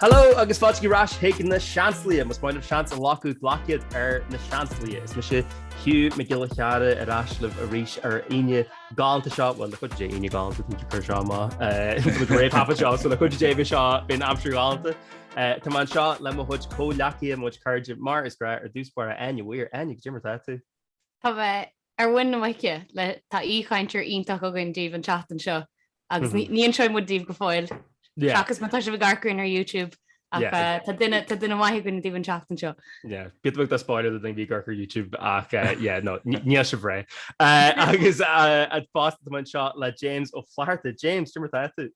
Hello agus fátíí rás héic na seanslia mas máinmh seans an lacu glaciad na seanslia. Is me sé hiú me gile cheara a ráislah a ríis aine gáanta seo bhil le chudé aine gáanta chu seá réh papa seo so le chud déh seo bin amsú gáanta. Tá man seo le mo chud cóleaí mu chuide mar is gra dúspóir a aine bhir aine Jimmar tú. Tá bheith bhaine maice le tá íchaintear ionach a gin díomh an chatan seo agus níon seo mu díomh go fáil. Agus man tá se bh garcrún ar YouTube tá duine maithe gon díomh an chatan seo. Bitbh a spáile den bhí garchar YouTube ach ní se bhré. Agus fásta man seo le James ó Flaharta. James Jimmar tú.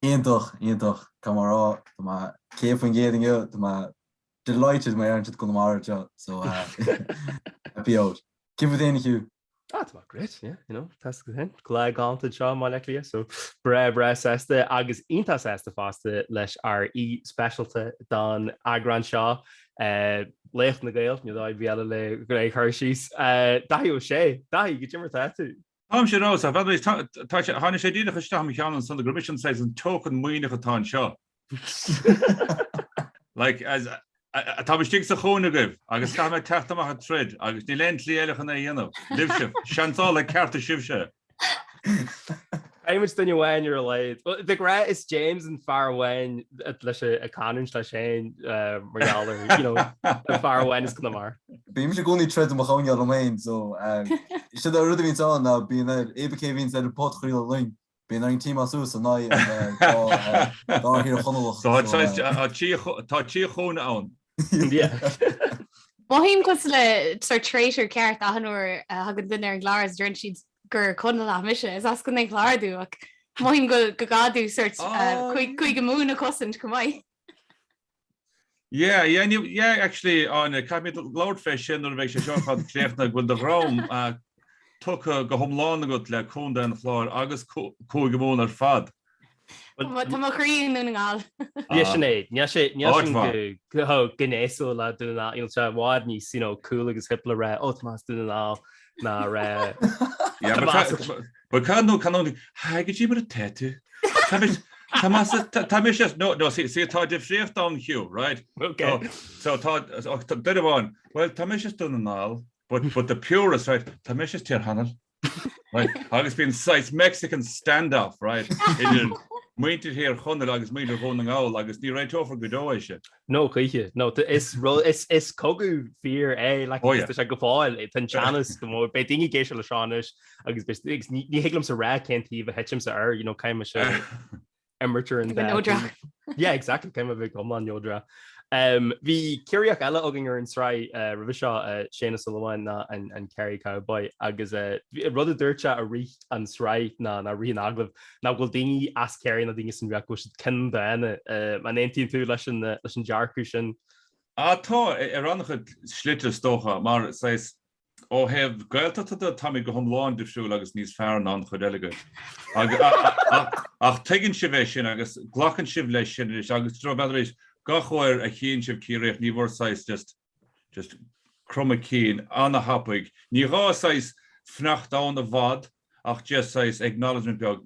Íontoch Camerará céim fan géading Tá delighted mé an go mar so happy out. Give it you. That's great, yeah, that's good. Glad gáanta seo má le so bre sesta agus iontas sesta fásta leis ar specialta don agran seo lécht na gail ní dá bhíala le gré chuirsís daí ó sé daí go Jimmar tú. Am sé rá hána sé dína chuiste am cheann san Grommission says an token muoine atá seo. Like as tá stig sa chóna goibh agus cha teachtamach a trid agus ní lent léalachan na dhéanamh libseh seantáil le cearta sibse. Aimimeid duine bhhain ar leid. The gra is James an fearhhain leis a canan lei sé marall fearhhain is go mar. Bím se gúnaí tred mo chaáin am main so si a rud vín an ná bí éBK vín ar pot chuil ling. Bíon an tíam asú san ná hir chonach. Tá tí chóna ann. Máhíim cos le tréisiir ceart ahanúair hagad duine ar gláras dúin siad gur chuna le mise is as go ag chláirú ach máhíim go gadú chuig go múna cosint go maiid. Yeah, actually on a capital Lord fish in the seo léfna go de rám tu go thomláánna go le chunda an chláir agus có go bhn ar fad. Tá chríon na ngáil. Ní sinné ní gnéú le duna se bhád níos cool agus hipla ré ótmas duna ná ré. Canú haige tí mar a teú. Tá mé sé tá difréocht an hiú, right? Okay. So tá bháin, well tá mé sé duna náil, but the purest, right? Tá mé sé tíar hanal. Right? Agus bíon 6 Mexican standoff, right? Muintir hir chunne agus míidir chun gáil agus ní réit ofar godóise. No chuiche. No is cogu fear le se go fáil tan Janis go mór be dinge géisi le seánis agus ní hilumm sa rá kentíh a hetim sa caiime se immerture and Yodra. Yeah, exactly. Came a big on Yodra. Vi Kiriak Ella Oginger and Sry Ravisha Shana Sullivan and Kerry Cowboy agus rudder dircha a ri and Sry na ri aglav na goldingi as Kerry na dingus and Rako ken dan man 19 lesson jarkushin. Tá ranige slitter stocha mar says ó hef gailta tá go thomláin difriú agus níos fearn an chudeige. Ach teginn si bheith sin agus ghlachan sibh leis sin agus tro beéis gachhair a chéan sibh círéoch ní bhór just crumma cín anna hapaig. Ní rááis fnacht an a bhd ach just acknowledgement beag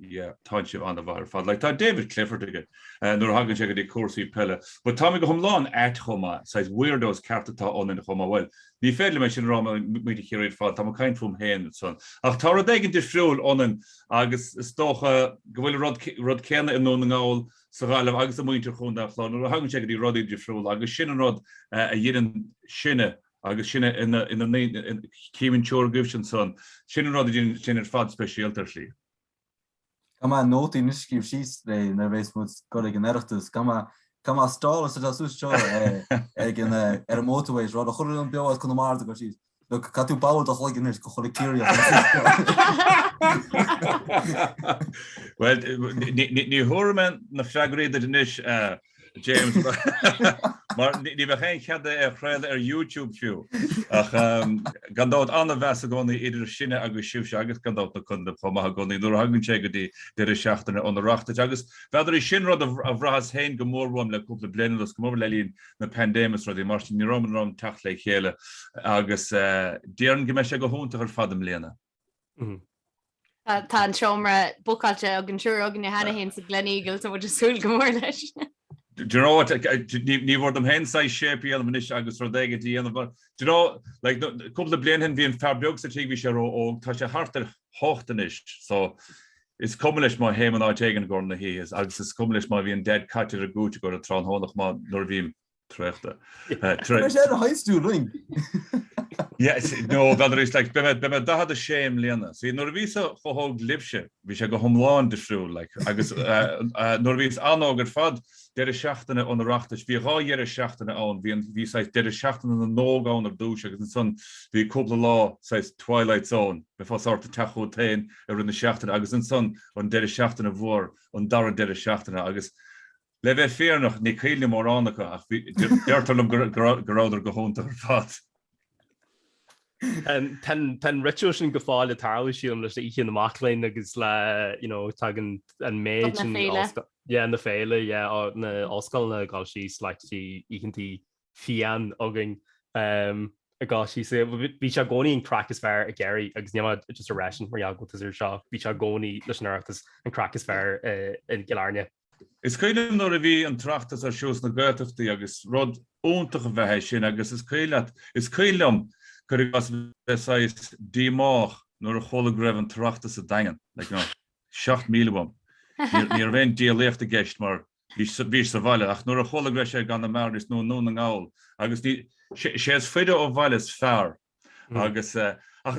tá sibh an a bhar fad. Like tá David Clifford aige nuair hagann sé go dtí cuasaí pelle. But tá go thomláin chuma weirdos ceartatá an in chuma bhfuil. Ní féile me sin rá mí chéréid fád, tá caiint fum héin son. Ach tá déginn difriúil onan agus stocha go bhfuil rud céanna in nó ngáil sa gáileh agus muintir chun deláán, nuair hagann sé go dtí rodí difriúil agus sin an rud a dhéanaan sinne agus sinne ina cíiminn teúr gubh son. Sin an rud sin ar fad speisialtar slí. Kama nótaí niscíomh síos le na bhééis mu go ag an airachtas Kama stála sa súseo ar motorways rá a chuir an beáil chun mar go síos. Le catú báil a chuigeir go chola cíir. Well, ní thuman na freagréad inis James mar ní bheith chéin cheada ar chréile ar YouTube fiú. Ach gandát anna bheits a gcónaí idir sinne agus siúse agus gandát na chunda chumá gcónaí nuair hagann sé go dtí de seachtainna anreachta agus beidir sin rud a bhrahas héin go mórham le cúpla bliana go mór lelíonn na pandémas rudí mar ní rom techt le chéile agus déaran go me sé go húnta ar fadam léana. Tá an seomra bucáilte a an siúr agin na hena hén sa Gleneagle tá bud súil go mór leis. you know what? Ní bhór am hensa sépi an muis agus rodéige díana, but you know, like couple blian hen bhíon ferbeg sa tí sé ó tá sé hartar hochtanis, so is cumlis má héman á tegan go na hí is agus is cumlis má bhíon dead catir a gúte go a trán hónach má nor bhím trechta. sé a heistú ring. Yes, no, that is like bimmed da had a shame Lena. See, Norvisa chohog lipse, vi sé go homláin de shrú, like agus Norvis anógur fad der seachtene on the rachtas, vi rá jere seachtene an, vi seis der seachtene an nóg an of douche, agus son vi couple law seis Twilight Zone, before sort of tacho tain in the seachtene, agus an son on der seachtene vor, on dar der seachtene, agus leve fear noch ni chéile mór annacha, ach vi dertalum goráidir go hónta fad. Ten ritual sin go fáil tarla síom leis ihe na maclainn agus le tagan an méid na féile na oscail na gáil síos le íchantí fian agin a gá sí sé bhí se gcóí an crackas fearr a geirí agus neamad just a résin mar jaagótas ar seo bhí se gcóí leis an airtas an crackas fearr in Gilárne. Is céile nó a bhí an trachtas ar siús na gcuirtachtaí agus rud óntacha bheitthe sin agus is céilem Currigas sais dímách nuair a chola greibh an trachta sa dagan, like, 7 míle. Níor bhéin díaléocht a gceist mar bhí sa bhaile, ach nuair a chola greibh sé gan na mar is nó na ngáil, agus sé is féidir ó bhaile is fearr. Agus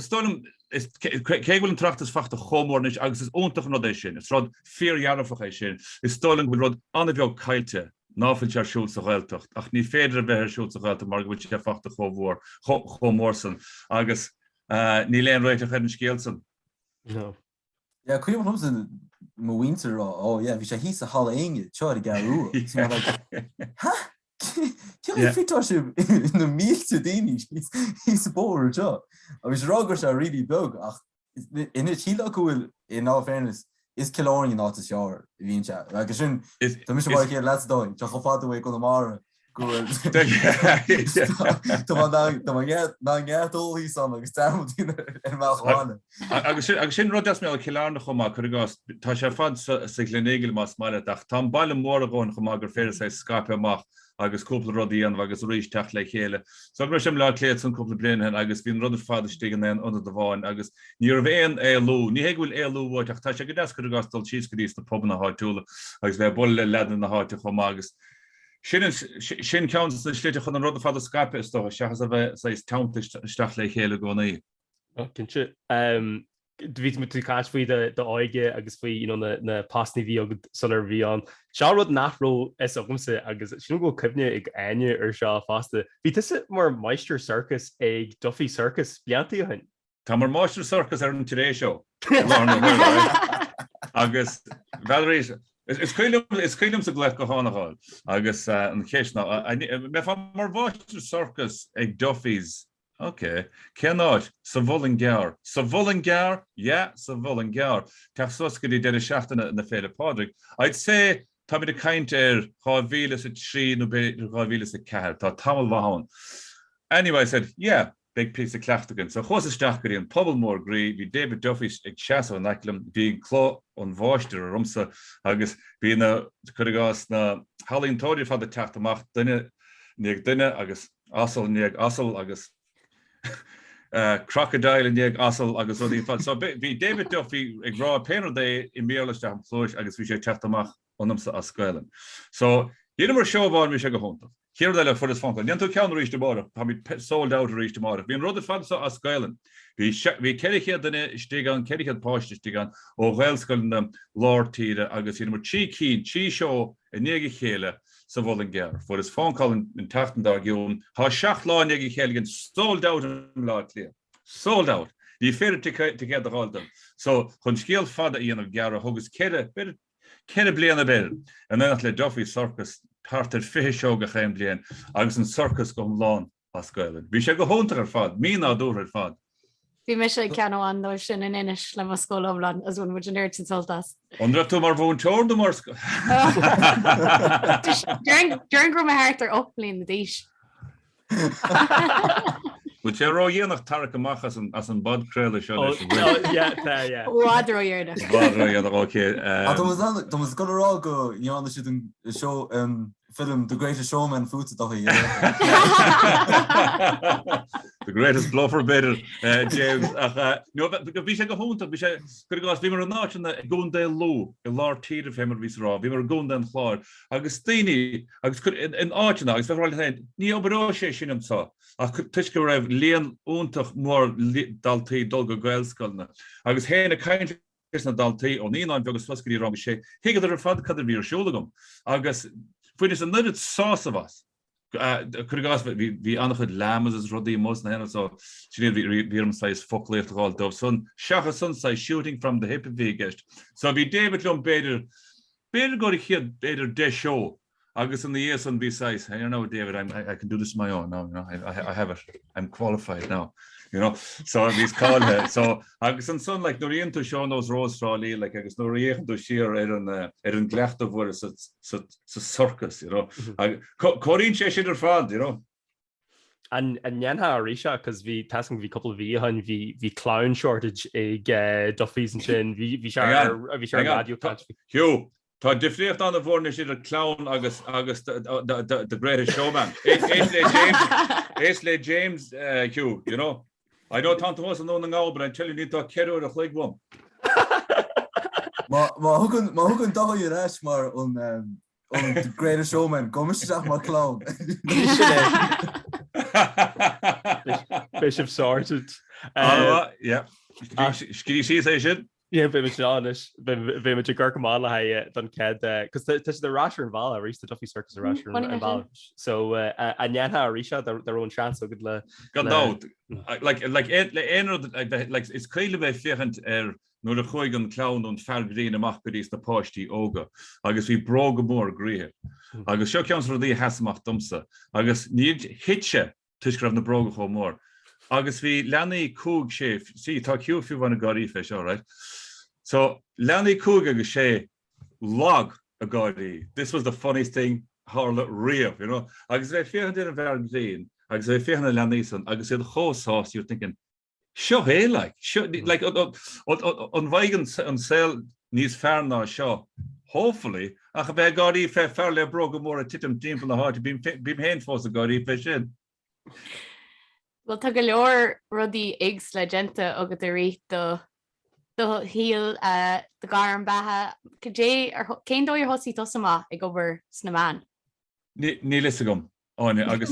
stoilm cé bhfuil an trachtas fachta chomórnis agus is óntacha nó é sin, is rud fíorhearrafach é sin, is stoilm bhfuil rud anna bheag caiilte. Náfuil sé siúil sa ghilteach, ach ní féidir a bheith siúil sa ghilteach mar bhfuil sé fachta chomórsan, agus ní léon réiteach an scéalsan. No. Ja, chuim lumsan mo winter bhí sé hí a hall aige teir garú. Ha? Ceann fitá sé na mílte daoine hí sa bóir seo. A bhís rágur sé ri beg ach ina tíla gohfuil in á fairness is kilóí ná a seáir bhíon se. Agus sin tá mis mar chéad leis dóin, te go fáhfuil go mar gohfuil ná ggheadúí san agus tetíine ar meáine. Agus sin rud mé a chilána chumá chuás tá sé fad sa glenéigil más maile ach tá bailile mór a gháin chumá gur féidir sé scape amach agus cúpla rodí an agus ríéis teach le chéile. So mar sem le léad san cúpla blian agus bhín rud fád stigan an under do bháin agus níor bhéon éú, ní héhfuil éúhid ach tá sé go deas dul tíos go dtí na pub na háúla agus bheith bol le lean na háte chum agus. Sin cean na slite chun an rud fád scape is tó seachas a bheith sa tamtaisteach le chéile gcónaí. Cinse ví mu tú caiis faoi de áige agus faoi na pasní bhí agad sunar bhí an. Se rud nachró is agumsa agus sin go cibne ag aine ar seo fásta. Bhí tusa mar Meister Circus ag Duffy Circus bliantaí hain. Tá mar Meister Circus ar an tiréis seo. Agus bheéis is cuilm sa gleith go hánaáil agus an chéisna me fan mar Meister Circus ag Duffy's. Okay, Kenáid sa bhulin gear. Sa bhulin gear? Yeah, sa bhulin gear. Teach suscadí de seachtainna na féile pádraig. I'd say tá mid a caint ar 2003 nó 2004. Tá tamil bhain. Anyway, I said, yeah, big piece of clachtagan. So chos isteach go dtíon pobl mór grí, bhí David Duffy ag seasa an eiclim, bhí cló an bháiste a rumsa agus bhí na chuidigás na Hallín tóidir fad a techt amach duine níag duine agus asal níag asal agus crocodile níag asal agus rudí fad. So bhí David Duffy ag rá péar dé I méleiste an plóis agus bhí sé techt amach onamsa a scoilen. So dhéana mar seoháin bhí sé go honta. Here le for is fankel. Nianto cean ríéis de bar, ha mi sold out ríéis de mar. Bhíon rud fan a scoilen. Bhí ceiriché duna stigan, ceiriché páiste stigan ó ghilscoil na láirtíide agus mar tí cín, tí seo I néige chéile sa bhulin gear. For is fáncáil in tachtandá giún, há 7 lá néige chéile sold out an lá clia. Sold out. Bhí féidir ticéad a gáildan. So chun scéal fada íanamh gear a thugus ceire bliana beir. An then le Duffy Circus tartar fi seo go chéim blian agus an circus go mláán a scoilen. Bhí sé go hóntar ar fad, mí ná dúr ar fad. Bhí me sé ceanháin dó sin in inis le mar scólamlan as bhfuin muid an air sin soltas. Andra tú mar bhún teir do mar sco. During go háart ar oplín na díis. Bú sé rá dhéanamh tar amach as an bodcréile seo. Bhádró dhéarna. Tá go rá go dhéanana si an seo film The Greatest Showman fut doch hier. The greatest bluffer better James no vi go hont vi gas vi ná gundé lo I lá tíidir fémar ví rá vi gund an chlár agus tíine agus in ána agus fe ní oberrá sé sin an tá a tuis go raibh léon úntaach mór daltaí dul go gailscoilna agus héna caiint na daltaí ó níon agus foscaí ra sé hiigad ar fad cad bhí siúlagum agus fuin is an nudid sás a was. Kurgas vi annach lamas is rodí most na hen so vi sais fokleeft all do son Shacha son say shooting from the hip vi gest. So vi David Lum better go hier better de show. Agus in the years on vi says, I don't know David, I can do this my own now. You know, I have it. I'm qualified now. You know, so he's called her. So agus an son like Norien to show those rose trolley like agus Norien to share an glecht of where so circus, you know. Corin she fad, you know. And Yanha Arisha because we tasking vi couple vi han vi clown shortage Duffy's and chin vi share radio catch. Hugh, tá difríocht an bhórne si a clown agus the greatest showman. Aisle James Hugh, you know. I know Tom was an on now, but I tell you need to carry a flag one. Ma hukun doch je res maar on the Greatest Showman. Kom eens zeg maar clown. Bishop sorted. Yeah. Ski see say shit. Yeah, bit much honest. Bit much Gurkamala hay done kid because this the Rasher and Vala reached the Duffy Circus of Rasher and Vala. So and Yanha Arisha their own chance so good la. God no, like it's kind of a fierent no the goigen clown on fergreen amach bedís na páistí óga agus vi broga mór gré. Agus seo ceans for the hasmach dumsa. Agus níd hitse tuisgraf na broga cho mór. Agus vi Lenny Coog sé see tá you if you want to gorí fish all right. So Lenny Coog agus sé log a gorí. This was the funniest thing harla riamh, you know. Agus bheith fiechan in a vergreen. Agus bheith fiechan a Lennyson. Agus iad chósás you're thinking seo hé like on veigen on sale níos fearná seo. Hopefully ach bheith gorí fe fairle broga mór a titim team from the heart bím hen fós a gorí fe sin. Well tá go leor rudí igs le genta agad a rí do híal de gar an bathe dé cén dó ar hosí tosama ag obair sna man. Ní lei gom áine agus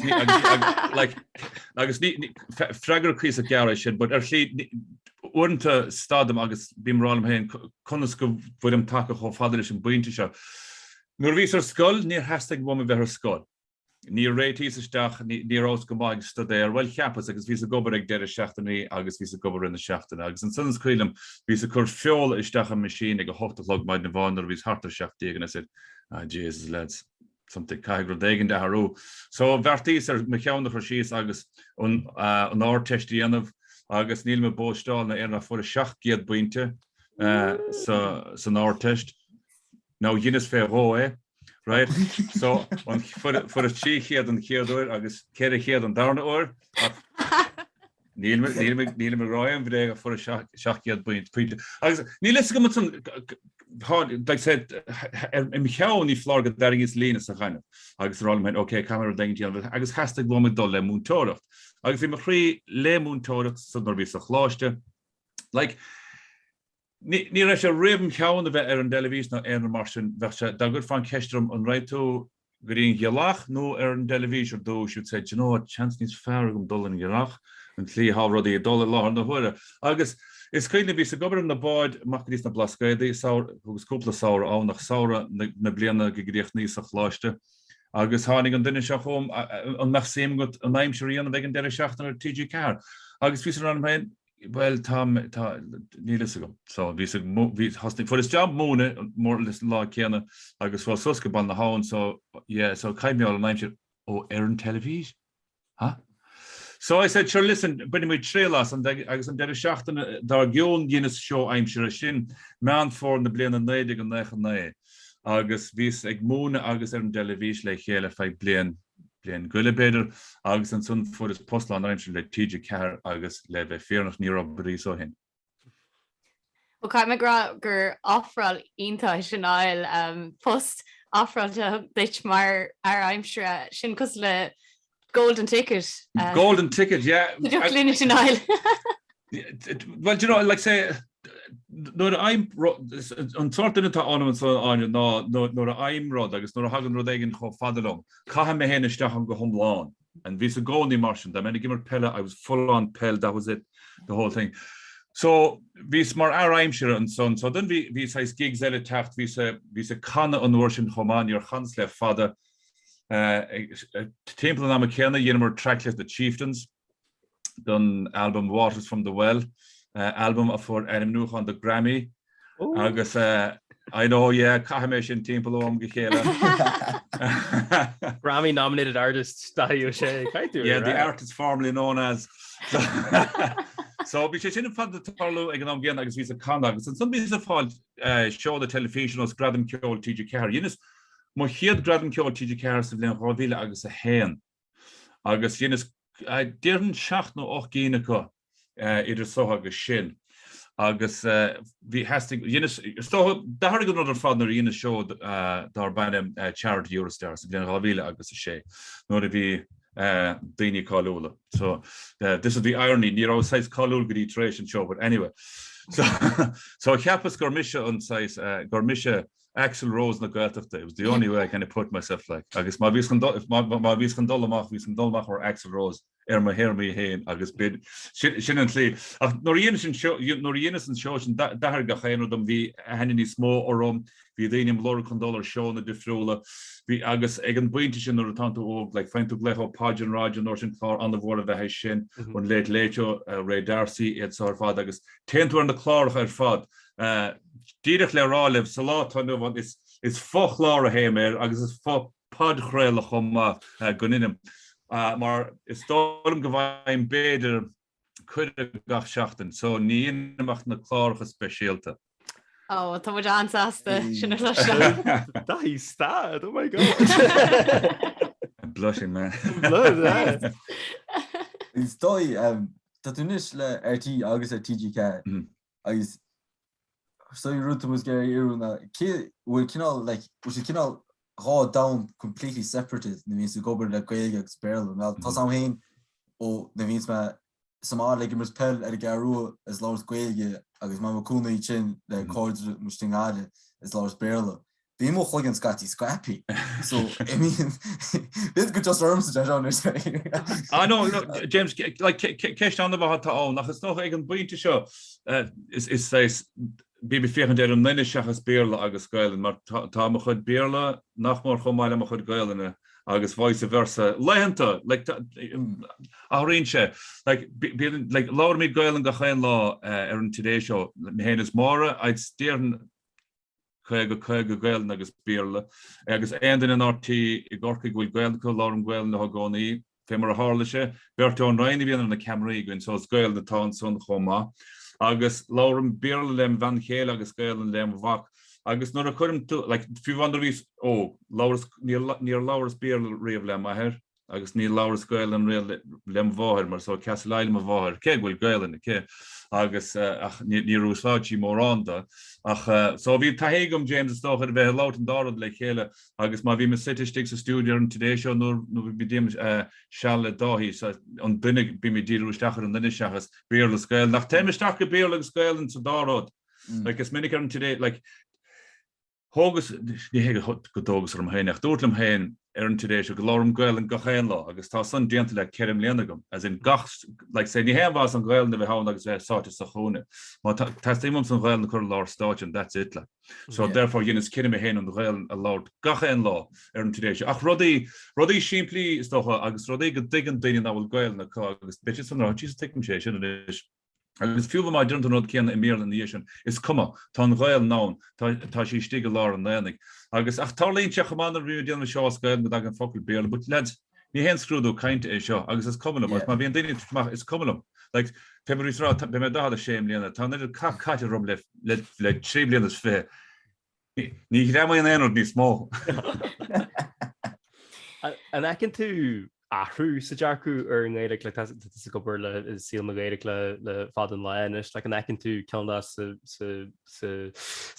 fregar crí a geara sin, but ar sí uanta stadam agus bímrálam hen conas go bfuidm take cho fadidir sin buinte seo. Nuair vís ar scoil níor heasta bhfuil bheith ar scoil. Ní réití isteach ní rás go maig studéir well cheappas agus ví a gobar ag deire seachtaí agus ví a gobar in na seachtainna agus an sunscrílam ví a chur fiol isteach a machine ag go hotalog maid na bhánar vís hartar seachtaí and I said, Jesus lads, something caigur dégan de harú. So bhartís ar me cheanna chu síos agus an áirteistí anmh agus níl me bóstáil na ar fu a seach giad buinte san áirteist. Now dhéananas fé ró right? So for a chi héad an chéadúir agus céir a chéad an darna úr níl me roiim bhé a fu a seachcéad buint puinte. Agus ní lei go like said im cheann í flá go daringgus lína a chaine. Agus ráin okay camera daintían agus heasta glom dul le múntóireacht. Agus bhí mar chrí le múntóireacht san nar bhí a chláiste. Like Ní éis sé ribm cheann a bheith ar an televís na ar mar sin bheitse da gur fan ceistrum an réitú goíon gealach nó ar an televís or dó siúd sé you know what chance níos fear gom dul an gealach an clí há rodí dul lá na thuire. Agus is cuine bhí sa gobar an na báid macdís na blascaidí agus cúpla saoir ánach saora na bliana go gríocht níos a chláiste. Agus tháinig an duine se chum an meach sim go an naimseíon a bheith an deire seachtain ar TG Car. Agus ví an hain well níle gom. So ví hosting for his job móne mór lá céanna agus bhil susca ban na hán so so caiimmeáil an naimse ó ar an televís. Huh? So I said, sure, listen, bunny me trélas and agus an deire seachtainna dar gion dhéananas seo aimsere sin mean for na bliana 9 an 9 agus vís ag móna agus ar an televís le chéile fé blian gullebeder agus an sun for is postlan aimsere le TG Car agus le bheith fearnach ní brí so hin. Well cai me gur áfrail ionta sin áil post áfráilte deit mar ar aimimsre sin cos le golden ticket. Golden ticket, yeah. Clinic in aisle. Well, you know, like say, no, I'm on sort of on so on no I'm rod agus no hagan rod egin cho fadalom. Caha me hen istach go home lawn. And we go on the martian. That many gimmer pella. I was full on pell. That was it, the whole thing. So we smart our aimshire and son. So then we size gigs ele tacht. We say canna on worship homan your hansle father. Temple na McKenna. You know tracklist the Chieftains. Done album Waters from the Well. Album for Adam Nuch on the Grammy. I guess I know, yeah, Cahamation Temple Gehela. Grammy nominated artist Dahi O'Shea. Yeah, the artist formerly known as. So we should find the Tarlo again again, I guess he's a conduct. And some is a fault show the television was Gradam Kjol TG Car. Yinus Mohid Gradam Kjol TG Car Sivlin Rodilla Agus a hen. Agus Yinus I didn't shacht no och Ginaka. Idir so agus sin. Agus vi has to so da har another father in the show dar ban charity Eurostars den Ravile agus sé no vi Dini Kalula. So this is the irony near size Kalul iteration show, but anyway. So Chiapas Gormisha on size Gormisha Axel Rose na Gaeltacht. It was the only way I kind of put myself like I guess my vis can dolmach or Axel Rose my hair me hain agus bid sinley Norienis show and that gachain them vi henny smó or vi dénim Laura Condollar show na defrula vi agus egen buinte in tanto og like feint to gleho Pajan Raj and Norton Clar on the word of the head shin when late Ray Darcy it's our father agus 10 to the Clar her fad Dietrich Leralev Salat van is foch Laura Heimer agus is fo padchrel choma guninum. Maar is storm gewein beder kunnne gach schachten so nie macht na klarige specialte. Oh, tá muid ansáasta sinna That he's sad. Oh my god. I'm blushing, man. Is dói dat unis le RT agus TGK agus so route was Gary Iruna we can like we can raw down completely separated. That means to go over the Gaelic experience. Now, that's how he oh, that means my some odd like Miss Pell at the Garu as long as Gaelic. I guess my Makuna chin the chords mustingade as long as Berla. The emo Hogan Scotty scrappy. So I mean, this could just arms to understand. I know, James. Like Kesh on the Bahata on. Nach is nog eigen buinte show. Is says. Bibi fichen der nennechachas Beerle agus Geilen, maar ta me chud Beerle nachmor chomaile me chud Geilene agus vice versa. Lehenta, like Arinche, like Laura mid Geilen gachain law in Today Show. Hen is Mora, I'd steern Kega Geilen agus Beerle. Agus enden in RT, Gorki gwil Geilko, Lauren Geilen na Hagoni, Femmer Harlische, Berton Reini vian in the Camrigan, so it's Geil the town son choma. Agus Lauren Beerlem van Geel agus Geilen lem vak. Agus nor according to like few wonderies Laurus near Laurus Beerl real my hair. Agus near Laurus Geilen real lem vaher, maar so Castle Island vaher. Keg will Geilen ke. Agus near Ruslachi Moranda. So we tahegum James stoch er ve laut and darod like hele. Agus ma vi me city sticks a studio in Today Show no be dem Charle dahi so on binnig bi me dir stacher und then schachas Beerl Geil. Nach tem starke Beerl Geilen so darod. Like as many current today like Hogus die hege hot godogus from hein nach dortlem hein Today Show Lauren Geil and gachain law agus ta son gentle like Kerem Lenagum as in gach like say die was on Geil de how agus sort sa khone maar testimonies on Geil the law start and that's it like so therefore Yunus Kerem hein on Geil a lord gachain law Today Show ach Roddy simply is doch agus Roddy gedigen din na will Geil na agus bitches on she's taking shit it is. Agus few of my don't know can in Maryland nation is come tan royal known ta she stige law and learning agus ach tarlin chechman review the show scale but I can fuck beer but lads ni hen screw do kind is show agus is coming but my being is coming like February throughout be me da the shame lena tan the cat rob let tribly is fair ni gram in any small and I can too ahrú sa dearcú ar an éidir le gobar le síl na géidir le fad an leis le an ecinn tú ceanna sa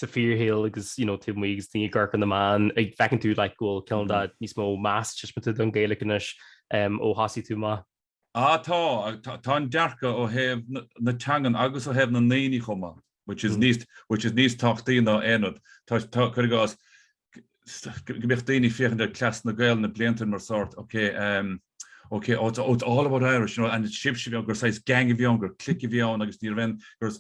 fíorhéal agus tú mugus tí ggurcan na man ag fecinn tú le ghfuil ceanna níos mó más tiismata don géala inis ó hasí tú má. Tá an dearcha ó heh na teangan agus ó heh na naoine chuma, which is níos táchtaí ná éad. Tá chugás gobíocht daoine fiochan de clas na gail na bliantain mar sort, it's all about Irish, and it's ship gur sais gang of young, gur click of young, agus ní ven gur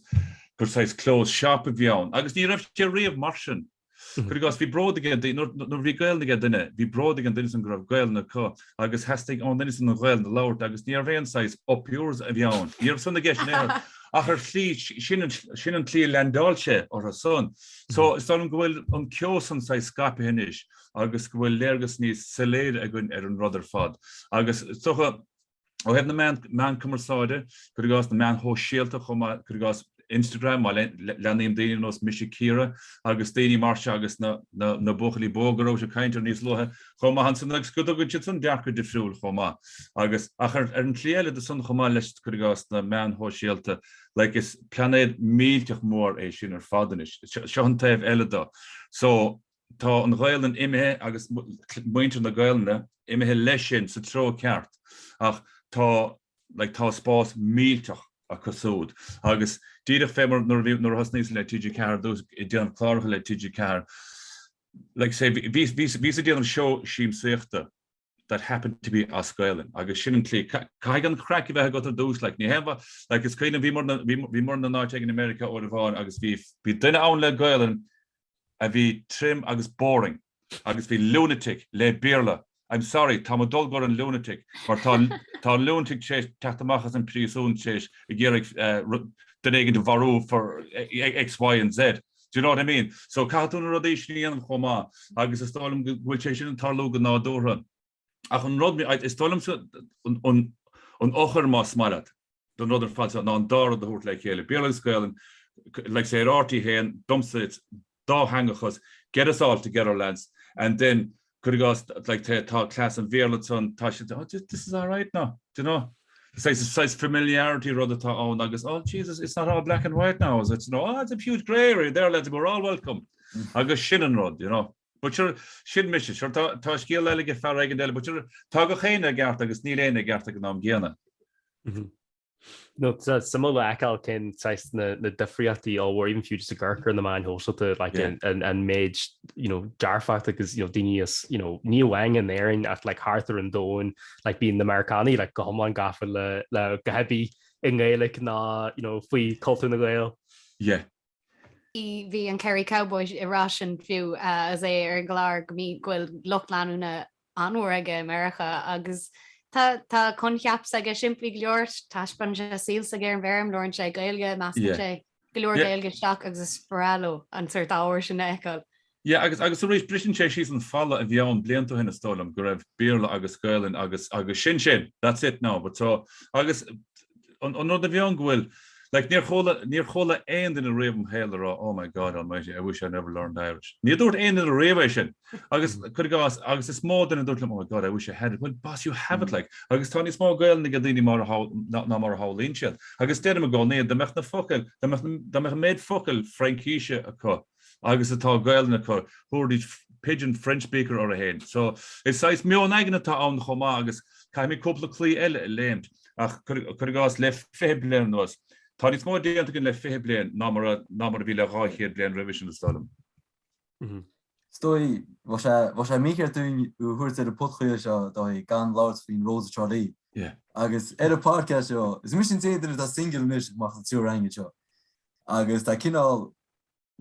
sais close shop of young, agus ní raf riamh marsin. Chugás bhí brod again, nó bhí gail again duine, bhí brod again duine gur gail na có, agus hastig an duine na gail na lauert, agus ní bhéon sais up yours of young. Níor sunna geis an ach ar slí sin an tlí landálse or a son. So is an gohfuil an ceosan sa scape hinis, agus gohfuil léirgus níos saléad a gin ar an rudder fad. Agus socha ó heb na man cumarsáide, chugás na man hó síalta chuma chugás Instagram má lenaim daine nos Mishakira, agus daine marse agus na buchalí bógaró se caiintear níos lothe, chuma han san agus go sin san dearcha difriúil chuma. Agus ach ar an cléile de sun chuma leis chugás na man hó síalta, is planéad mílteach mór é sin ar fadanis. Seo an taobh eile dó. So tá an ghail an imethe agus muintear na gailne imethe leis sin sa tro ceart. Ach tá spás mílteach a cosúd. Agus díadach fémar nuair hasníos le TG Car dús I déanamh chláircha le TG Car. Say ví a déanamh seo síim suachta that happened to be Oscailin. Agus sin an clí cai an crack bheith got a dús ní hemha is cuioine bhí mór na náte in America ó bháin agus bhí duine ann le Gailin a bhí trim agus boring agus bhí lunatic le béarla. I'm sorry, tá dul gur an lunatic, mar tá lunatic séis teachtamachchas an príosún séis I ggéirigh den éigen de bharú for X, Y, and Z. Do you know what I mean? So catún a rodéis níanam chomá, agus is stálam bhfuil sé sin an tarlóga ná dúra. Ach an rud is stálam an ochar má smailad, don rudar fáilsa ná an dára de húirt le chéile. Béarla scailin, sé artí héin, dumsa it, dá hangachas, get us all together, lads, and then chugás tá class an bhéarlaton tá this is all right now, do you know? Size familiarity rud atá ann agus Jesus, it's not all black and white now, is it? It's a huge grey area there, lads, we're all welcome. Agus sin an rud, you know. But sin mis tá scíal eile ge fear aigen deile, but tá go chéine gceart agus ní léine gceart go ná géana. No, some of the echo can say the diffriati or even future garker in the man who sort of and made Jarfact because Dinius Neil Wang in there and at Arthur and Dawn being the Americani go on gaffel le heavy in Gaelic na fui culture na Gael. Yeah. Bhí an Kerry Cowboy irás an fiú as é ar gláir mí ghfuil lochlanúna anúir aige America agus Tá conceaps aige siimplí leor taispan síl a ggéir an bhem leir an sé gailge meas sé goleor gailge seach agus is sporáló an suirt áhar sin eáil. Yeah, agus a rééis brisin sé síos an falla a bheann blianta hinna stólam go raibh béarla agus gailin agus sin. That's it now, but so agus an nó a bheann ghfuil níor chola aon in a réim héile oh my God almighty, I wish I never learned Irish. Ní dúirt aon in a réimh sin. Agus agus is smó den dúirt oh my God, I wish I had it. Well, boss, you have it agus tá ní smó gail na daoine ná mar hálín siad. Agus déanam a gáil de meach na focail, de meach méid focail Frankíise acu. Agus atá gail na acu, thuirí pigeon French speaker or a hen. So it's size mion eigene ta an choma agus kai mi couple clé elle lemt. Ach kurgas le feblen was. Tá is mór déanta gin le feblen námar vi le ráhéir blen revision stalm. Stoi was méker toen hoort de potgoe dat gan laut fin Rose Charlie. Yeah. Agus a podcast is mission sé dat single mis mag het zo range. Agus dat kin al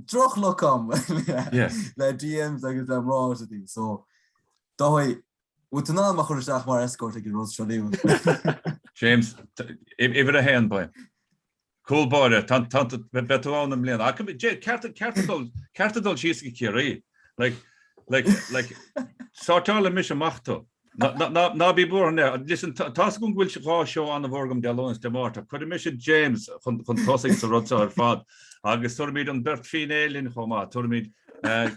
droch lokam le DMs agus am rá so dahoi na mag chuach mar escort ag Rose Charlie. James iwwer a hen bei. Cool border tant bet am le. Cartadol chi ki. Like sartale mis machto. Na be born there. Listen, Taskum will rá show an vorgum de Lawrence de Marta. Could miss James von tossing to Rotsa fad. Agus tormid an Bert Finelin choma. Tormid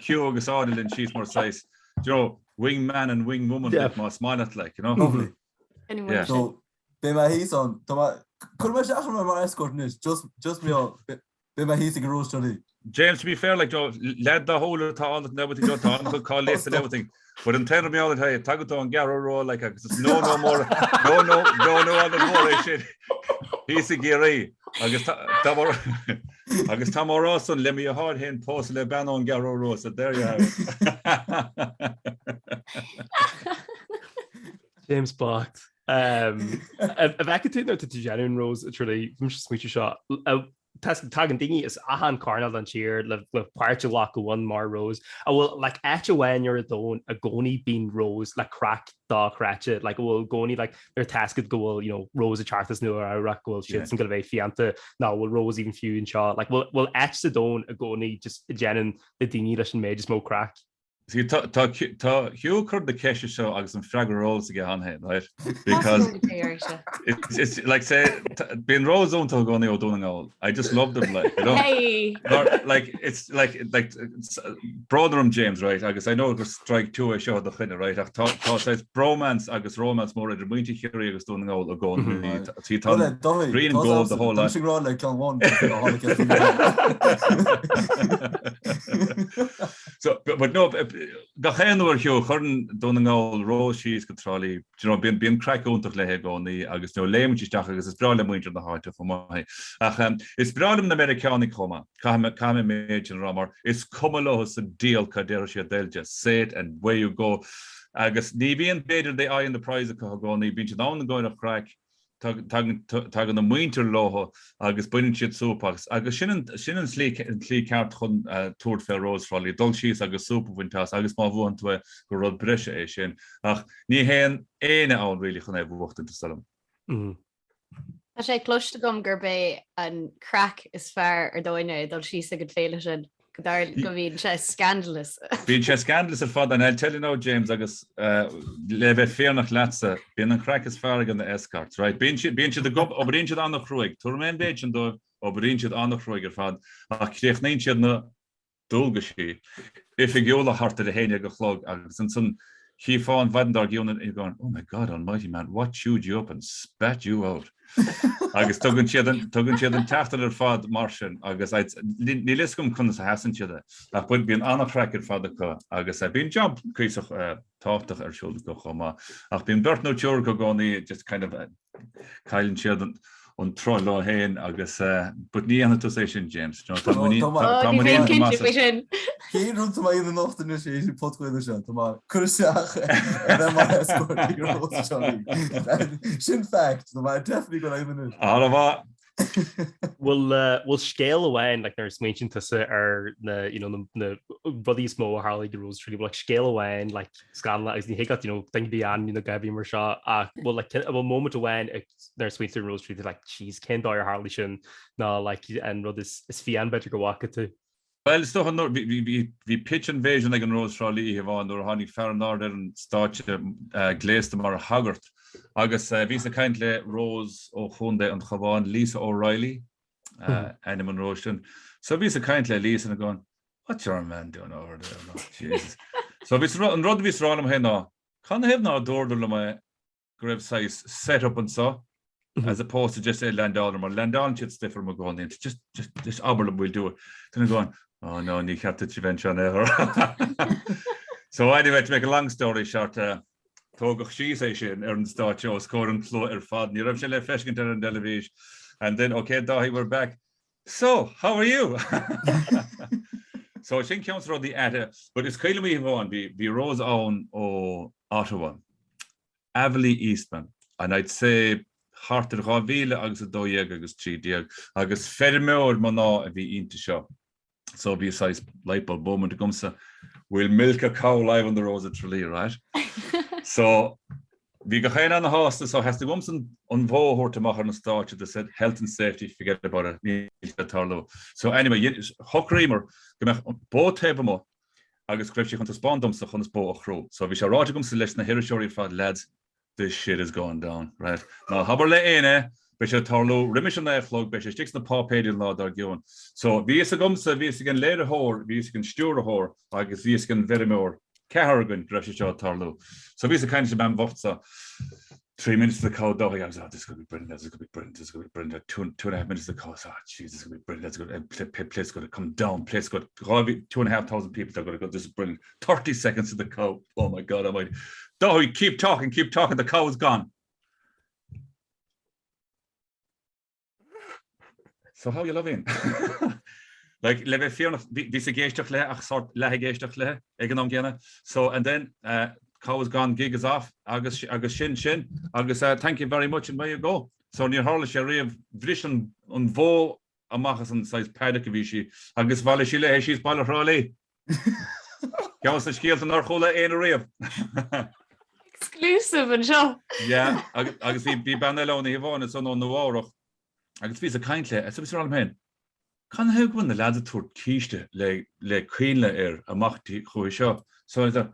Q agus Adel and she's more size. You know, wing man and wing woman with my smile like, you know. Anyway, So be my he's on. Could my shot from my escort is just me on. Be my he's a gross study. James, to be fair, like Joe, led the whole of the town and everything, Joe, town could call list and everything. But in telling me all the time, Tagato and Garrow roll like there's no more, no other more shit. He's a geary. I guess Tom Ross and let me a hard hand post le ban on Garrow Rose. So there you have it. James Bott. Bheith nó genuine Rose truly smuoite seo. Tagan dingy is ahan carnal an tír le páirte lá go bhain mar Rose. A bhfuil like ete bhain ar a gcónaí bín Rose le crack dá chráte, like bhfuil gcónaí like their tascad go bhfuil, you know, Rose a chartas nu ar ra bhfuil shit san go bheith fianta ná bhfuil Rose even fiú an seo. Like bhfuil ete sa dón a gcónaí just genuine le daoine leis an méid just mó crack. See, tá Hugh Curd the Kesha show agus an fragger rolls to get on head, right? Because it's like say being Rose on to going the doing all. I just love them, like you know. Hey. Like it's like brother and James, right? I guess I know it was strike two I showed the thing, right? I thought says bromance, I guess romance more at the winter here I was doing all the going. See green and gold the whole lot. Like one. So but no the hen oor Hugh churn doing all Rose she's controlly, you know, being crack ontach le goni agus no leimtich dach agus is brale muinter the heart for my it's bralem the Americani comma come major rammer it's comolos a deal kaderisha they'll just say it and where you go agus ni being better the eye in the prize goni been down going of crack tag the winter loho agus buinin siad sopagus agus sinan slí cart chun Tour Fair Rose Rally dul síos agus sopa wintas agus má bhuan tú go rud breise é sin ach ní héan éine an rilí chun bhcht in stalm. Tá sé cloiste gom gur bé an crack is fearr ar dóine dul sí a go féile sin go bhín sé scandalous. Bhín sé scandalous ar fad an I'll tell you now James agus le bheith féarnach leatsa bíon an crack is fearr an the escarts, right? Bíon siad a gob obair siad annach ruig tuairmén béid an dó obair siad annach ruig ar fad ach créchnaíonn siad na dulga sí if I geola hart a héine go chlog agus an son he fáin vadar gionn and going, oh my God almighty man, what chewed you up and spat you out? agus tugann siad an taftar ar fad mar sin agus ní liscum chun sa hasan siad ach bud bíon annach crack ar fad acu agus bíon job cuiseach táchtach ar siúil go chomá ach bíon bert nó teúr go gánaí just kind of cailann siad an tro lá héin agus but ní anna tú sé sin James Cí run mai in nachtain sé potfuile se Tá chuiseach sin fact má definitely go éimú. Bhá Will scale away like there's mentioned to ar the you know the body small Harley the rules really like scale away and like scan as he got you know think beyond you know Gabby mar shot well like a moment when there's sweet rules treated like cheese Ken Dyer Harley shin no like and this is fian better go walk it too. Well sto vi pitch invasion like an Rose Rally have on or honey fair northern starch glazed mar haggart agus ví a kindle Rose ó chunde an chavan Lisa O'Reilly Animal Roshan so ví a kindle Lisa and going what's your man doing over there no, Jesus so vis an rod vis ran hen na can have na door my grave size set up and so as opposed to just a Landon or Landon should stiffer my going in just Aberlin will do it then I'm going oh no ní have to venture on so anyway to make a long story short Tógach sí é sin ar an stáiteo scór an chló ar fad ní raibh sé le freiscint ar an television and then okay Dahi we're back so how are you so sin ceann rud í aite but is céile mí bháin bhí Rose ann ó Ottawa Avely Eastman and I'd say hart ar 2000 agus 2 agus 3 agus ferméir man ná a bhí ionta seo so bhí size lightbulb moment gomsa we'll milk a cow live on the Rose at Tralee, right? So we go on the host, so has to go on vote to make an start that said health and safety, forget about it. So anyway, Huck Reamer, both table more. I guess Cliff you can respond them so on the boat crew. So we shall write to listen to Hirishori for lads. This shit is going down, right? Now, how about Lene? Bisha Tarlo, remission flog, Bisha sticks the paw paid in law dargion. So Vies Gumsa, Vies again later whore, Vies can stir a whore, I guess Vies can very more. Cahargan, Dresha Tarlo. So Vies a kind of man Votsa. 3 minutes to the cow, though, I was, this is going to be brilliant, this is going to be brilliant, this is going to be brilliant. 2.5 minutes to the cow, jeez, this is going to be brilliant, that's good. Place going to come down, place going to, 2,500 people are going to go, this is brilliant. 30 seconds to the cow, oh my God almighty. Though, keep talking, the cow is gone. So how you loving? Like, level 4, this geestach le, ach sort lehe geestach le, egenom gene. So, and then, cow is gone, gig is off, agus shin, agus thank you very much, and where you go. So, near Harlish, I have vision on vo a machas and size padakivishi, agus vale shile, she's baller rally. Gawas the skills and Arhola in a rave. Exclusive and show. Yeah, agus be banello on the Yvonne, it's on the war. Agus vis a kindly, I suppose all men. Can how when the lads toward Kiste, le queenle a machti show. So I thought,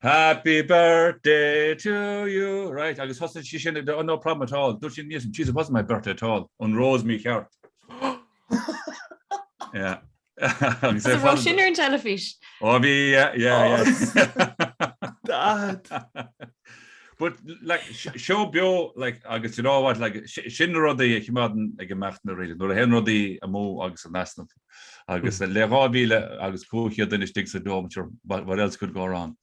happy birthday to you, right? I guess hostage she shouldn't no problem at all. Don't she need some cheese? It wasn't my birthday at all. On Rose me heart. Yeah. It's a Roshinner and jellyfish. Oh, yeah. Dad. But like show bio like I guess you know what like Shinner rodi himaden like gemacht na rede nur hen rodi amo agus national I guess le rabile agus ko here then sticks a dome sure what else could go wrong.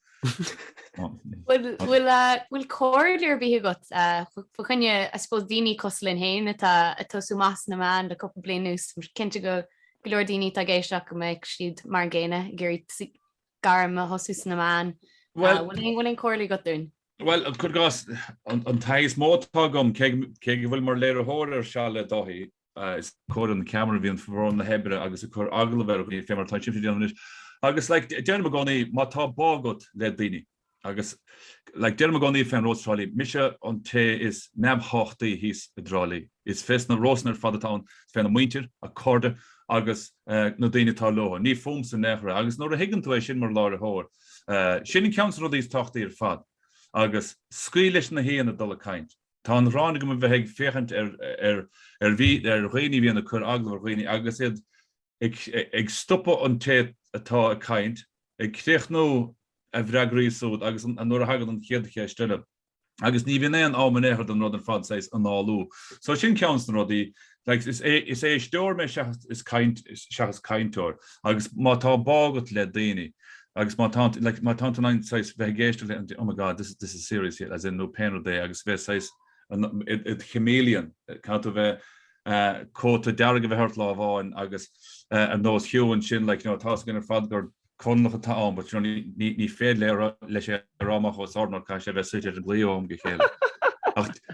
Will corridor be got can you I suppose dini coslin hain at a tosumas na man a couple blinus kent go glordini ta geisha make she'd margena gerit garma hosus na man well when corley got doing. Well, could go on ties motogum keg will more later horror shall dohi is code on the camera being for on the hebra agus a cor aglever femmer touch it agus like Jeremy Magoni mata bogot led dini agus like Jeremy Magoni fan Rose Trolley Misha on te is nab hochti he's a drolly is fest na Rosner for the town fan a winter a corda agus no dini talo ni foams and never agus no higgin to a shin more law hor shin council of these tochti fad. Agus scuilis na hí an a dul kaint. Tá an ránig go bheith féchant ví réine hí an a chur aglah réine agus iad ag stoppa an té atá a kaint ag créch nó a bhreagrísúd agus an nuair a hagad an chéadché stille. Agus ní bhí an ámanéchar an rud an fad seis an álú. So sin ceans na rodí is é stór me is kaintóir agus má tá bágat le daine. Agus my tante nine says vegetation. Oh my God, this is serious yet. As in no pain or day. Agus ve says it chameleon. Can't have coat a derg of a hurt law and agus and those hue and shin like tossing in a father con noch a town, but you know ni fed le rama hos or cash have a sit at gleo gekele.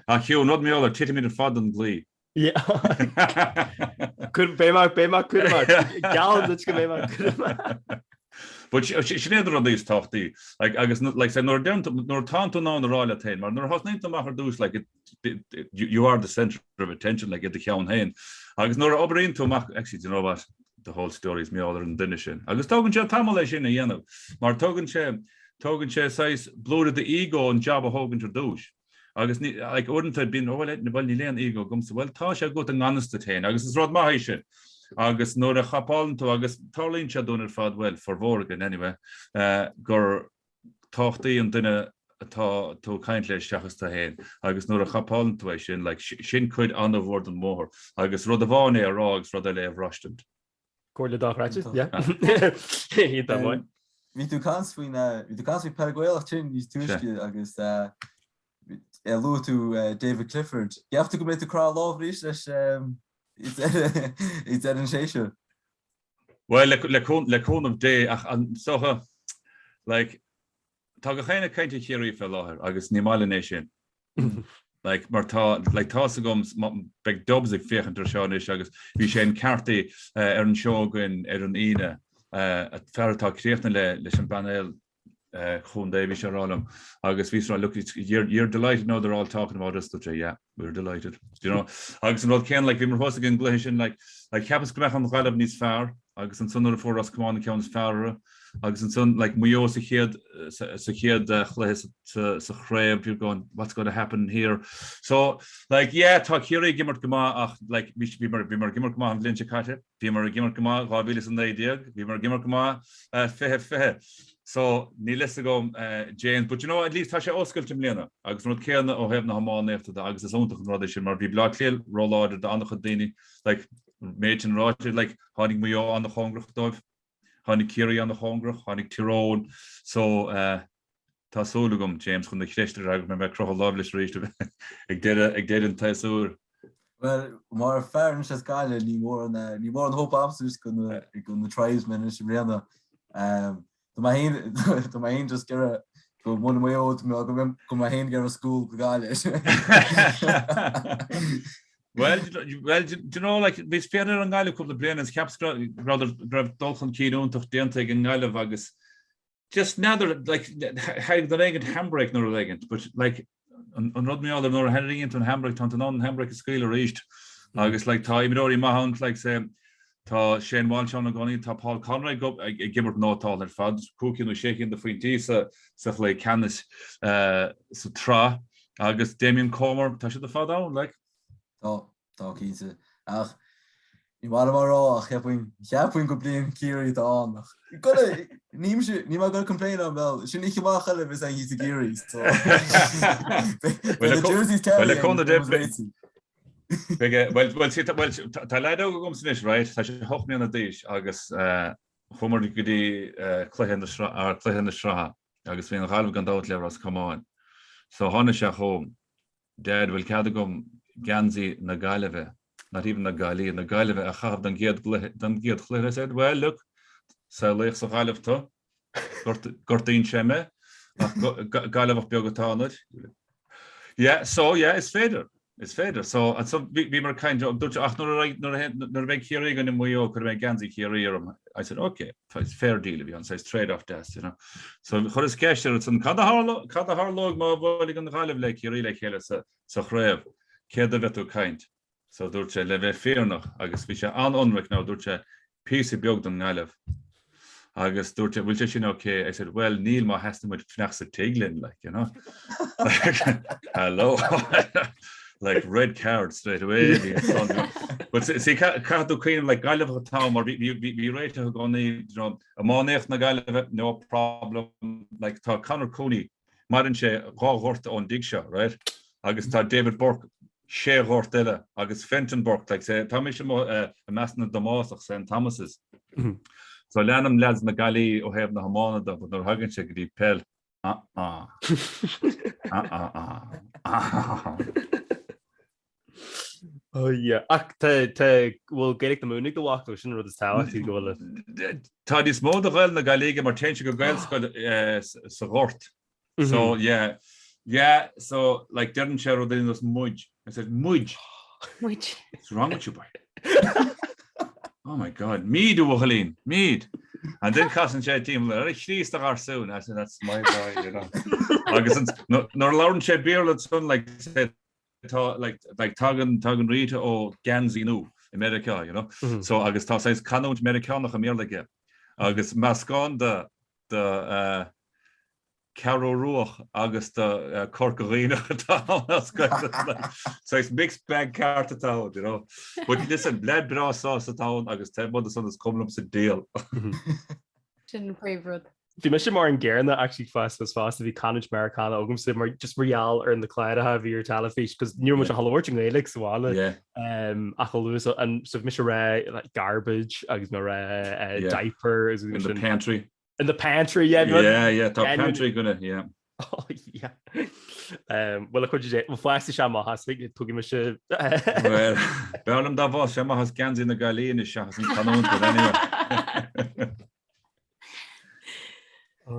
Ach hue not me all 30 minute fad and glee. Yeah. Couldn't pay my could gal that's gonna pay. But she never on these tochty. Like I guess like say nor down to nor tanto now in the royal attain, but nor has to matter douche like you are the center of attention like at the count hen. I guess nor over into actually you know what the whole story is me other than dinishin. I guess talking to Tamalish in a yeno. Mar talking che says bloated the ego and job of Hogan to douche. I guess like wouldn't have been over letting the Ballilan ego comes to well Tasha go to honest attain. I guess it's Rod Mahishin. Agus nóair a chapáil tú agus tarlíonn se dúnar fad well for bhórgan anyway gur táchtaí an duine atá tú caint leis seachas tá héin agus nóair a chapáil tú é sin like sin chuid an bhór an mór agus rud a bháin é a rá agus rud a le bhráistant. Cóir le dáráte? Hí dá bhain. Bhí tú cans faoin Paraguayach tin níos túisci agus lú tú David Clifford. Geafta go mé tú crá lábhrís leis it's an shation. Well, le cone of day and so like tá go chéine cainte chéirí fel láthir agus nímála nation like mar tá like tá gums big dubs ag féchantar seánis agus bhí sé an cartaí ar an seogain ar an ine a fertá críochna leis an banel Chun David Sharalum. August we look you're delighted now they're all talking about us. Yeah, we're delighted. You know, August and Ken like we were hosting in Gleishin like happens to come on the Galab needs far. agus an sunnar for as command counts fearre agus an sun like muo sa chéad chléis sa chréib you're going what's going to happen here so like yeah tá chéir gimmert goma ach like vi mar gimmert goma an linse kate vi mar gimmert goma rabilis an ideag vi mar gimmert goma fehe so ní list go James but you know at least tá sé oskul tim lena agus not céna ó heb na hamán eftir agus is ontach rod sin mar vi blackleel roll de andere déine like méin ráid like hánig muo an de hongrach dof hánig Kiri an de hongrach hánig Tyrone so tá sólugum James chun de chréiste ag me croch lovelis réiste ag dé an teúr well mar fairn se gaile ní mór an hoop absus gon na tribesmen is réna ma hen just ge go mo mé go ma hen ge a school go gaile Well, you know, like vis fe an geile ko de brenn caps rather grab dolchan kiún toch dente an geile agus just nader like ha the legend handbrake nor legend but like an rod me all nor Henry into an handbrake tant an handbrake scale reached agus like time already ma like say tá Shane Walsh an goni tá Paul Conroy go gimmert nótá er fad cooking no shaking the fointí sa le canis sa tra agus Damien Comer tá se de fad down like tá kise ach ni war marrá cheapin go blian Kiri an go ní ma go complain an well sin ich ma challe vis ein hí Kiri tá leid gom sin is right tá sé hochni an a déis agus chommer go dí chluhin sra agus fé gal gan dat le as komáin so hanne se home dead will ce gom ganzi na gaileve not even na gali a chaf dan gead chluir said well look sa leich sa galh to gortín semme galh begatánid yeah so yeah it's fader so and so we were kind of ach nor big here gan mo could make ganzi here I said okay it's fair deal we on says trade off test you know so cho is cash it's an kada harlog ma boli gan galh le here le hele sa chréf ke vetu kind so dúirte le bheith féarnach agus bhí sé an onraic ná dúirte píosa beag don ngáileh agus dúirte bhfuil sé sin okay I said well níl má heasta muid fneach sa teaglinn like you know hello like red card straight away but see cadú cíanam like gaiileh atá mar bhí réite gánaí a mánéocht na gaiileh no problem like tá Conor Cooney marin sé ráhorta ón dig seo right agus tá David Burke sé hortile agus Fentonburg like say Thomas a mesna Damasach St Thomas's so lenam lads na gali ó heb na hamana da but nor hagen se di pel oh yeah ach te will get the moon go walk sin ru tower to go tá dis mod vel na galige mar ten go gail sa hort so yeah so like didn't share in those mudge I said mudge what's wrong with you boy oh my god mead Helene mead and then cousin team soon I said that's my boy you know nor Lauren shed beer son like said like tagan Rita or Ganzi no America you know so August says can America nach America August mascon the Caro Ruach agus the Corcorina so it's mixed bag cart atá you know but listen bled bra sauce atá agus te mod son is coming up sa deal sin favorite Bhí me sin mar an ggéirna actually fast bhí Connacht Americana agam si mar just real ar an de cléide a bhí ar talafís cos níor mu a hallhirting élik sáile a choú an so mis ré like garbage agus mar ré diaper is in the pantry in the pantry yeah top pantry gonna yeah oh yeah well could you well fast se má has vi tugi me se well bem da bh se has gan in na galíine se an canon anyway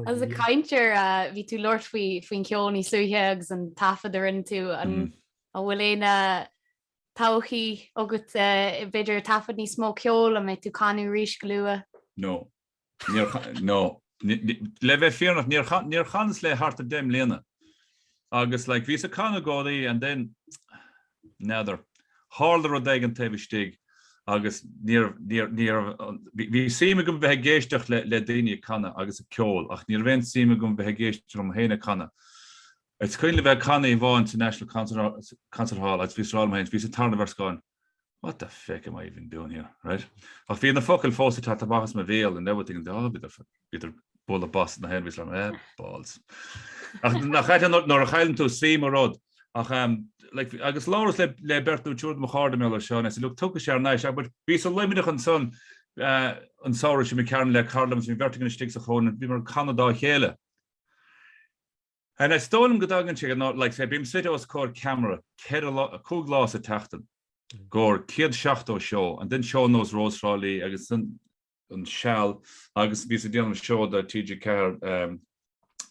as a kainter ví tú Lord faoin ceolní suúheags an tafaidir in tú an a bhfuléna tauchií agus beidir tafad ní smó ceol a mé tú canú ríis go lua no le bheith fearnach níor chanas le hart a déim léna agus like ví a canna gádaí and then nether hálar a d an taobh stig agus bhí síime gom bheit géisteach le daine canna agus a ceol ach níor bhain síime gom bheit géisteach am héna canna. It's cuiile bheith canna i bháin International Concert Hall as bhí rámains bhí tarna bhar gáin. What the fuck am I even doing here, right? Ach bhí na focail fósa tá tabachas ma bhéal and everything bíidir bula bas na hen bhís balls. Ach nach chaite nóair a chailann tú síime rod ach agus láras le Bertú Túr mo cháda mé seán is look tucha sé nice but bí so limited an son an saoir sem cean le Carlam sem vertigan stig a chón bí mar Canada chéile. And I stole him godagan sé not like say bím sit os cór camera cead a cúglás a tachtan gor ciad seachtó show and then show nos Rosrally agus an shell agus bí déan show da TG Car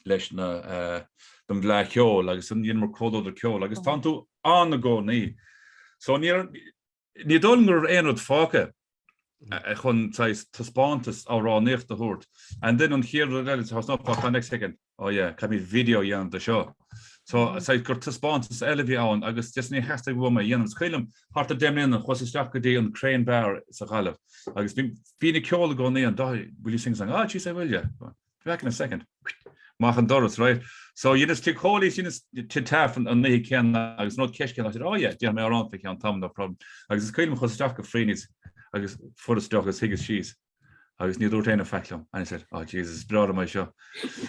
leis na dom bla ceol agus an dhéon mar códó de ceol agus tá tú an go ní. So ní dulgur éonad fáca chun taspátas árá nécht a hút. And then an chéir has not for next second. Oh yeah, can be video yan the show. So say gur taspátas eile bhí ann agus just ní heasta bhma dhéanam scailm hart a demlíon an chuisteach go dtí an Crane Bar sa chaileh. Agus bhína ceola go ní an will you sing song? Ah, she said, will you? Back in a second. Machen doras, right? So you just take holy to taf and they can agus not cash can I said, oh yeah, yeah, me around can tam no problem. Agus scailm chuisteach go frínis agus for the stock as higus cheese. Agus ní dúirtein a feiclam. And I said, oh Jesus, brad of my show.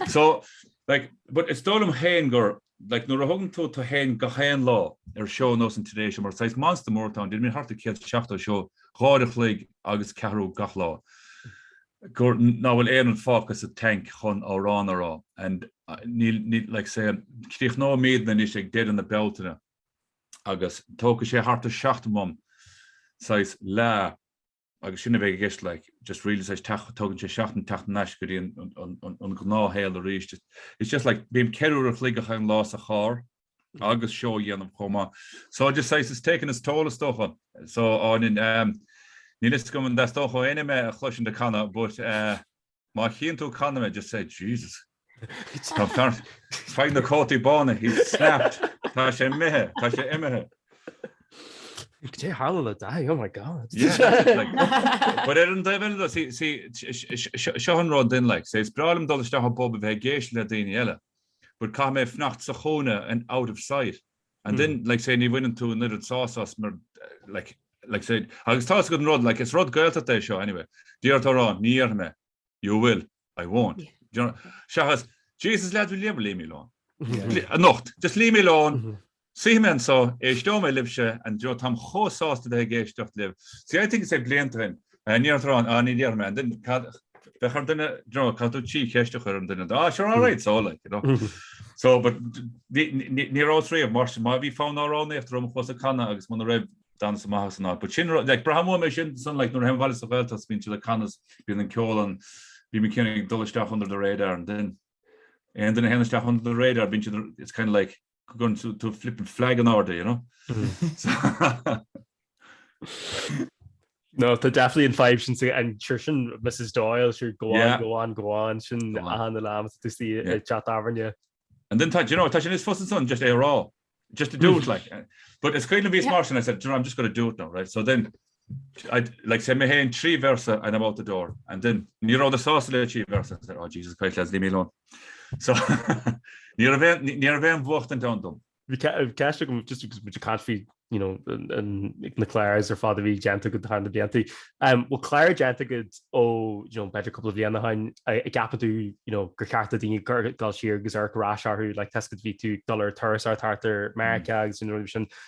So like but it's dom hain gur like no hagan tú to hain go hain law show nos in today mar size monster Moortown did me hard to kill shafto show rádig lig agus carú gach law. Gur now will air and focus a tank chun árán ará and need like say krich no mead then is dead in the beltna agus tóca sé hart a shaft mum size la agus sinna bheith gist like just really says tógann sé seachtain tacht nas go dtíon an gná héal a ríist. It's just like bím ceú a fliga an lás a chár agus show dhéanam chomá. So I just says it's taking its toll of stuff on. So on in nílis go an dastócha éine me a chluisisin de canna, but má chin tú canna me just said, Jesus. Fein na cótaí bána, he snapped. Tá sé mithe, tá sé imethe. Sé hála die, oh my God. Yeah, but an daibh see sean rod din like says bralam dolisteach bob bheith géis le daine eile, but cá mé fnacht sa chóna and out of sight. And then like say ní bhaineann tú nid sásas mar like said agus tá go rod like it's rod gailta é seo anyway. Díart rá níor me. You will, I won't. You know, Shahas, Jesus lad will never leave me alone. A nocht, just leave me alone. See men so sto me libse and jo tam cho sauce de gestocht live. See I think it's a blientrin near throne an near man then be har dinne jo ka to chi kestoch er dinne. Ah sure all right so like you know. So but near all three of March ma we found our own after was a canna agus mon rev dance ma house na but chin like Brahmo mission son like no hem val so well has been to the cannas been in Colan be mechanic dollar stuff under the radar and then hen stuff under the radar been to it's kind of like going to flip and flag an order, you know. No, they're definitely in five and Trishan, Mrs. Doyle, sure go on, shin on the lamb to see chat avenue. And then touching his first son just a raw, just to do it like, but it's kind of be smart. And I said, I'm just going to do it now, right? So then I like say me in 3 versa and I'm out the door, and then near all the sausage 3 versa. I said, oh Jesus Christ, let's leave me alone. So near event walked and down them. We can't just because you can't feed, you know, and the Clares or Father V Genta good hand of the well Claire Genta good you know better couple of Vienna hein a gap to you know Gracarta Dini Galshir Gazark Rashar who like tested V2 $Thursar Arthur America you know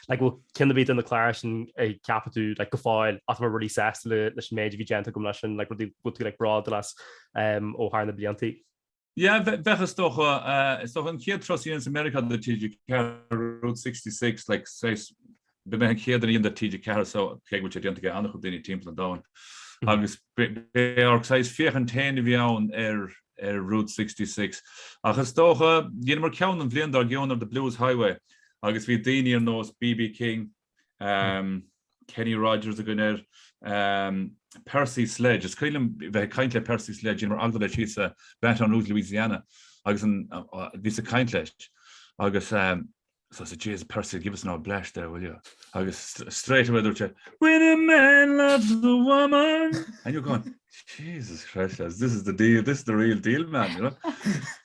like well can the beat in the Clash and a cap to like go foil after really sass the major V Genta combination like what like broad the last O'Hara the Bianti. Yeah, is toch een keer trust in America the TG Route 66 like says be me keer in the TG car so kijk wat je dient ge aan op die team plan down. Agus be size 14 vi aan Route 66. Agus toch je maar count en vliegen daar gaan op de Blues Highway. Agus vi Daniel knows BB King, Kenny Rogers again Percy Sledge, it's kind of Percy Sledge, you know, all the she's Baton Rouge, Louisiana. Agus this a kind Agus So I said, Jesus, Percy, give us no blush there, will you? I guess straight away, they're when a man loves a woman. And you're going, Jesus Christ, this is the deal. This is the real deal, man, you know?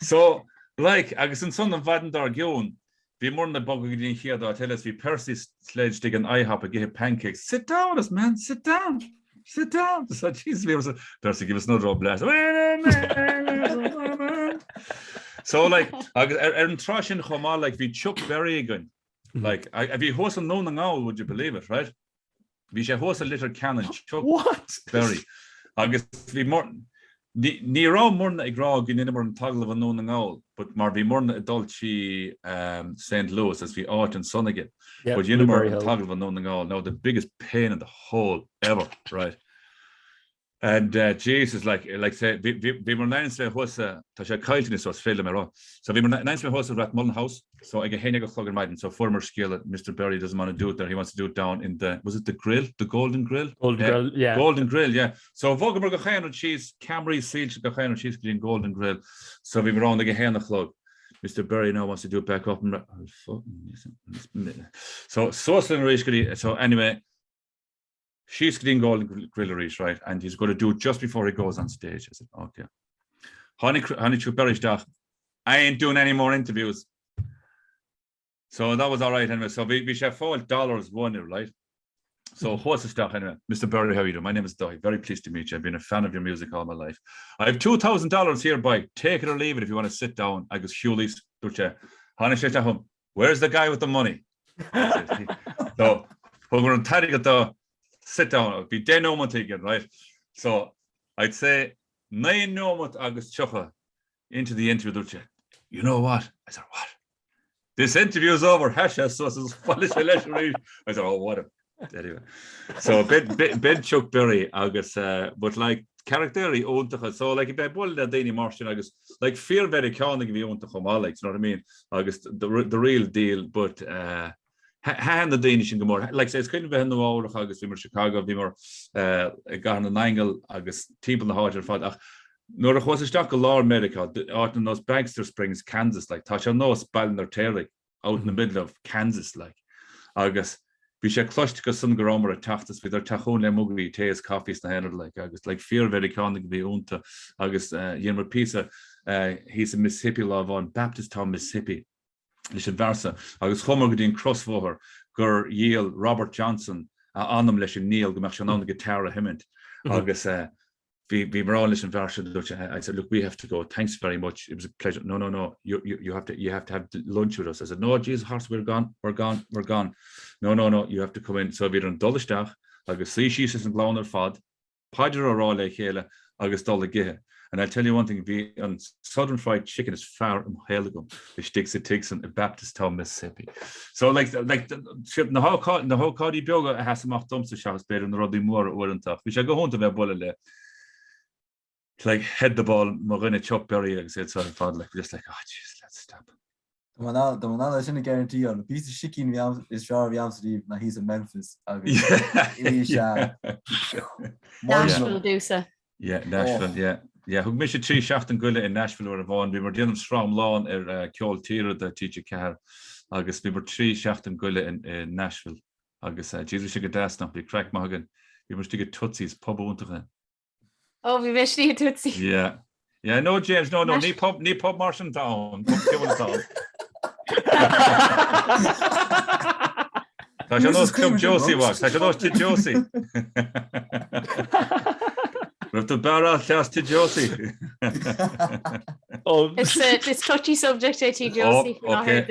So, like, I guess in some of them, they're going, be more than the bug in here, though, I tell us, we Percy sledge dig an IHOP and give pancakes. Sit down with us, man, sit down. Sit down. So, Jesus, Percy, give us no drop blast. When a man loves a woman. So, like, I'm trashing Homal, like, we Chuck Berry again. Like, if you host a known now, would you believe it, right? We should host a little cannon, Chuck Berry. I guess we more near all more than a grog in any more than toggle of a known now, but more be more than adult she St. Louis as we ought and son again. Yep, but you know more than toggle of a known now. Now, the biggest pain in the whole ever, right? And Jesus, like say, we were nice to host Tasha Kilton was film around. So we were nice to host at Mullen House. So I get Hennig of Flugger Maiden. So former skill that Mr. Berry doesn't want to do it there. He wants to do it down in the grill, the Golden Grill? Golden Grill, yeah. So Vogelberg Gahan and cheese, Camry Siege Gahan and cheese green Golden Grill. So we were on the Gahan of Flug. Mr. Berry now wants to do it back up. So anyway. She's getting Golden Grilleries, right? And he's going to do it just before he goes on stage. I said, okay. Honey Chuperish, I ain't doing any more interviews. So that was all right anyway. So we should $4 won it, right? So what's the stuff anyway? Mr. Berry, how are you doing? My name is Doug. Very pleased to meet you. I've been a fan of your music all my life. I have $2,000 here, boy. Take it or leave it if you want to sit down. I guess Hewley's, where's the guy with the money? So we're going to take it though. Sit down, be day no again, right? So I'd say 9 no August Chucha into the interview. You know what? I said, what? This interview is over. Hasha, so it's Polish election. I said, oh, what? Anyway, so Ben Chuck Berry, August, but like character, so like if I boil that Danny Martian, August, like fear very kind of be on to come all, like, you know what I mean? August, the real deal, but hand the Danish and more like say it's kind of behind the wall of August we Chicago we were got an angle August team in the heart of no there was a stock of law medical out in those Baxter Springs Kansas like touch on those ball in their tail out in the middle of Kansas like August we should clutch because some grammar attacked us with their tachon lemugri teas coffees the hand like August like fear very kind to be on to August Yinmer Pisa he's a Mississippi law on Baptist Town Mississippi Lisha Versa, agus Homer Godin Crossfoher, Gur Yale, Robert Johnson, Anam Lisha Neil, Gamashan on the guitar of him. August, we were all listening Versa. I said, look, we have to go. Thanks very much. It was a pleasure. No. You have to have lunch with us. I said, no, Jesus, horse, we're gone. No. You have to come in. So we're on Dullestach, August, see, she's in Glauner Fod, Padger or Raw Lake Hela, August Dulla Gihe. And I'll tell you one thing, on Southern Fried Chicken is far and Haligum, which takes in Baptist Town, Mississippi. So like the whole Cody Bioga has some off dumpster shops better than the Roddy Moore or and tough. We shall go home to their bullet there. Like head the ball, Marina Chuck Berry, like said Southern Fried, like just like, oh jeez, let's stop. The one I shouldn't guarantee on a piece of Shikin is Charlie Amsterdam, now he's in Memphis. Nashville do so. Yeah, Nashville, yeah. Yeah, who missed 3 shaft and gulla in Nashville or Vaughan. We were dealing strong lawn Kjol Tira the teacher car. August we were 3 shaft and gulla in Nashville. August Jesus we should get that stuff. We crack Morgan. We must get Tootsie's pub on. Oh, we wish you Tootsie. Yeah. Yeah, no, James, no, knee pub Martian down. Pub I should know Club Josie was. I should know Josie. With the barrel last to Josie. Oh, it's touchy subject to Josie. Oh, okay.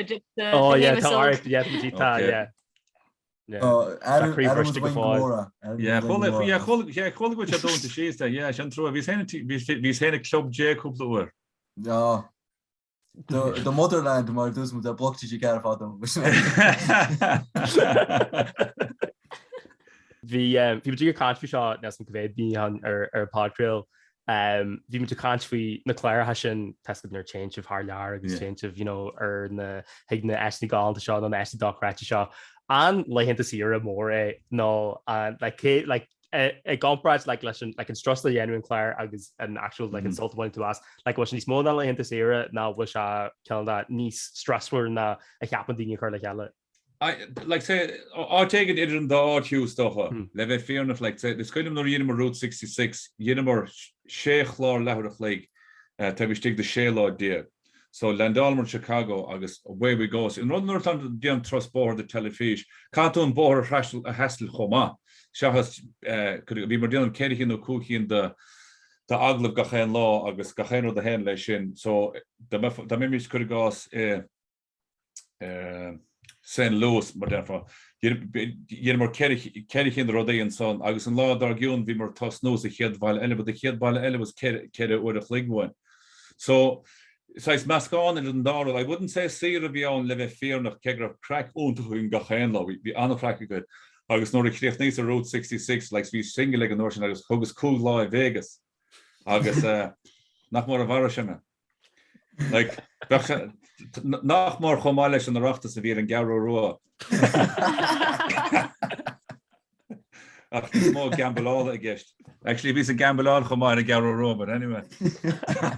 Yeah. Adam was winning Gamora. Hold what you're doing to she's there. Yeah, I'm through. We've seen a Club J couple of hours. Yeah. The motherland maar dus moet dat blokje je gar faden. Vi betyder country shot næsten kvæd bi han podrill. Vi moet country na Claire hashin tested their change of hard yard change of na higna Ashley Gall to shot on Ashley Doc Ratchet shot and like to see her more no like gompraid like an strusla dhéanú chléir agus an actual like insult wanting to ask like was ní smó le hinta éire ná bhfuil se ceanna níos stressfuir na a cheapan daoine chuir le cheile. Like say, I take it in the RQ stuff. Leve fear enough like say, this kind of no yin Route 66, yin more Sheikh Law Lahore Lake, we stick the Shea Law dear. So Landalmer Chicago, August away we go. In Run North London, trust board the telefish. Canton board a hassle Homa. Shahas could be more dealing Kerry in the cookie in the Aglev Gachen Law, August Gachen or the Hen Leshin. So the memories could go St. Louis, maar daarvoor je maar kerk in de rode en zo. Agus een law daar gaan we maar tas noos de head ball en de head ball en was kerk oor de league one. So size mask on in daar. I wouldn't say zeer we on live fear nog kegra crack on to hun gaan law. We aan crack good. Agus nog kreeg niks Route 66 like we single like notion agus Hogus cool law in Vegas. Agus nog maar varasheme. Like nach mar chomáile an rachtas a bhí an Garó Roa. Smó gambaláda a gist. Actually, bhís a gambalád chomáil a Garó Roa, but anyway.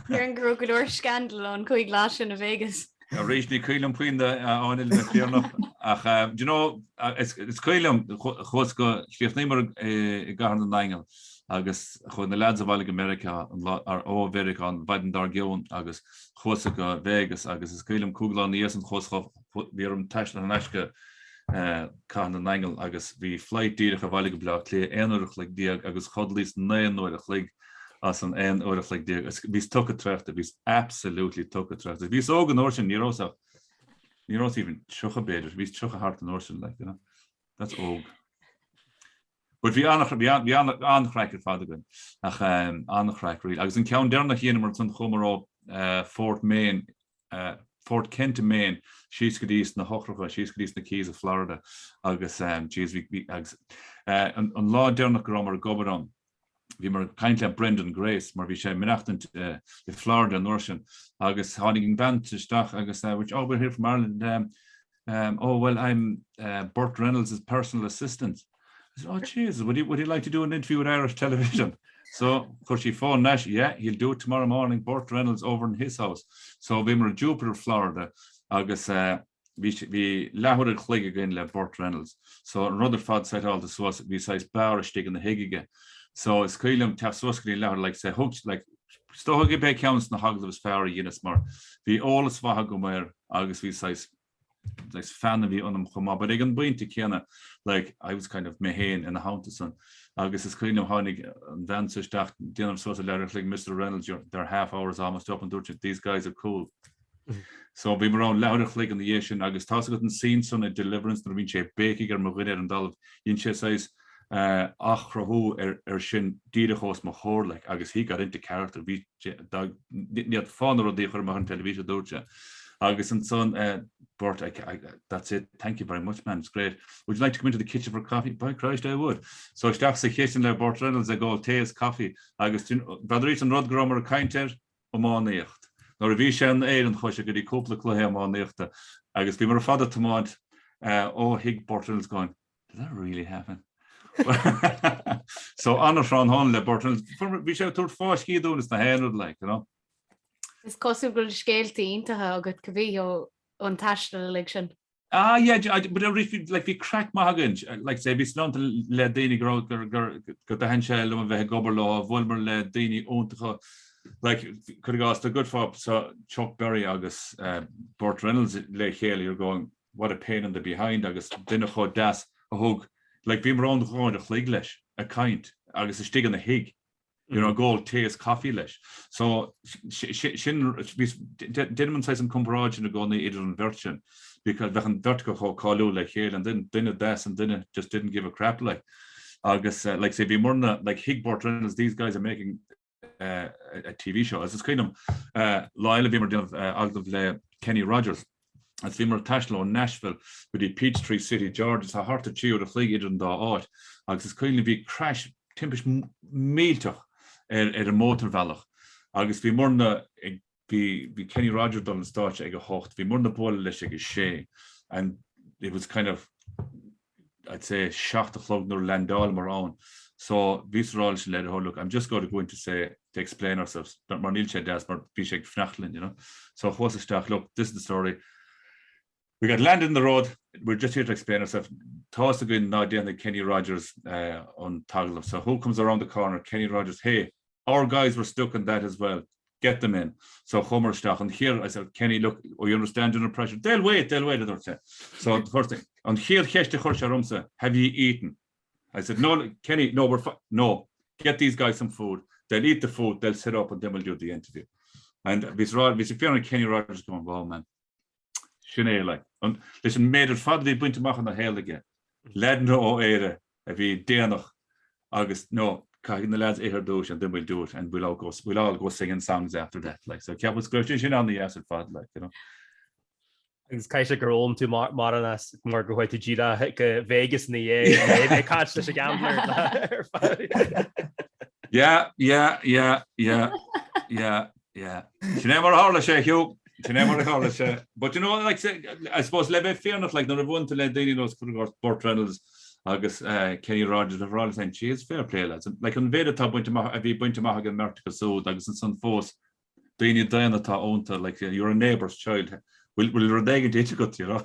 You're an grogador scandal on chuig glas in Vegas. A réisní cuilam puinte ánil na fearnach. Ach, you know, it's cuilam chus go slíochnéimar I gahan an Engel. Agus chun na lads a bhhaig America ar ó America an bhaiden dar geon agus chusa go Vegas agus is cuilam cúglaán níos an chuscha bhí an teis an eisce cahan an Engel agus bhí fleitdíach a bhhaig bla lé éonúach le díag agus chodlís 9 uairach lig as an 1 uairach le díag. Bhís tucha trechta, bhís absolútely tucha trechta. Bhís óg an orsin nírósach nírós even tucha beidir, bhís tucha hart an orsin like, you know. That's óg. But we anachraker fadagan ach anachrak really. Agus an count down nach hier mar tun chomar Fort Maine, Fort Kent Maine. She's gedís na hochrocha, she's gedís na Keys of Florida. Agus geez we an law down nach gromar gobaron. Vi mar kindly Brendan Grace, mar vi sé minachtant the Florida Northern. Agus hanigin band to stach agus which we're here from Ireland. Oh well, I'm Burt Reynolds' personal assistant. I said, oh Jesus, would he like to do an interview with Irish television? So of course he phoned Nash, yeah, he'll do it tomorrow morning. Burt Reynolds over in his house. So we were in Jupiter, Florida. Agus we lahore chlig again le Burt Reynolds. So another fad said all the sauce we size bar stick in the higige. So it's coilum tafsoskri lahore like say hooks like stohage be counts na hagl of fair units more. We all is vahagomer agus we size like fan of on them, but again, going to Kiana, like I was kind of mehain in the Haunteson. August is kind of honig and then so stuff dinner sort of letter like Mr. Reynolds, they're half hours almost up and do these guys are cool. So we were on louder flick in the Asian August toss got seen some a deliverance the Vince baking or Marina and Dolph in says achrahu shin dida host mahor like August he got into character we net founder of the television doja. August and son, Bert, that's it. Thank you very much, man. It's great. Would you like to come into the kitchen for coffee? By Christ, I would. So I start the kitchen there, Bert Reynolds, I go, taste coffee. August, Brother Eaton Rod Grommer, Kainter, Oman Echt. Now, Revishan Aid and Hush, I get a couple of Clohe Oman Echt. August, we were a father to want, oh, Hig Bert Reynolds going, did that really happen? So, Anna Fran Honle, Bert Reynolds, we should have told Ski doing this, the hand like, you know. Is cosú go scéaltaí íntathe agat go bhí ó an taistil election. Yeah, but like we crack magan, like say we not le daine go the handshell and we gober law, Wilmer le daine ontacha, like could have got a good for so Chuck Berry August Burt Reynolds le Haley you're going what a pain in the behind August dinner cho das a hug like being around the corner of English a kind August a stig in the hig. You know, gold taste coffee lish. So shin didn't say some comparage in the go either in virtue because they can vertical call like here and then dinner das and dinner just didn't give a crap like August like say be more than like Higbort Reynolds these guys are making a TV show as it's kind of Lyle Vimmer Kenny Rogers as Vimmer Tashlo in Nashville with the Peachtree City George it's a hard to chew the flag in the art August it's kind of be crash timpish mealtoch a motor valach. August we more be Kenny Rogers done start ag a hocht. We more the ball lish ag a shea, and it was kind of I'd say shocked the flog nor Landal mar on. So Visceral led look, I'm just going to go in to explain ourselves. Not more Neil Das, but Bishek Fnachlin, you know. So what's the stock? Look, this is the story. We got landed in the road. We're just here to explain ourselves. Toss again now down the Kenny Rogers on Toggle. So who comes around the corner? Kenny Rogers. Hey, our guys were stuck in that as well. Get them in. So Homer stock. And here I said, Kenny, look, you understand under pressure. They'll wait, I don't say. So the first thing, on here have you eaten? I said, no, Kenny, no, no, get these guys some food. They'll eat the food, they'll sit up, and then we'll do the interview. And we feeling Kenny Rogers going, wow, man. Sinead, like, listen, made it fad we buint to machen the hell again. Led no o ere, if we dare noch, August, no, in the lads eher do and then we'll do it, and we'll all go singing songs after that. Like, so Cap was good, on the acid fad, like, you know. It's caiise gur óm tú marnas mar go tú gira Vegas na é cá leis a gambler. Yeah. Sinné mar hála sé hiú, sinné mar hála sé. But you know, like I suppose le bit fairness, like no one to let Danny knows Burt Reynolds agus Kenny Rogers of all saying, she is fair play, lads. Like on Veda top went to Mahagan Mertica so agus in some force Danny Diana ta ownta, like you're a neighbour's child. We'll rodeg it got you know.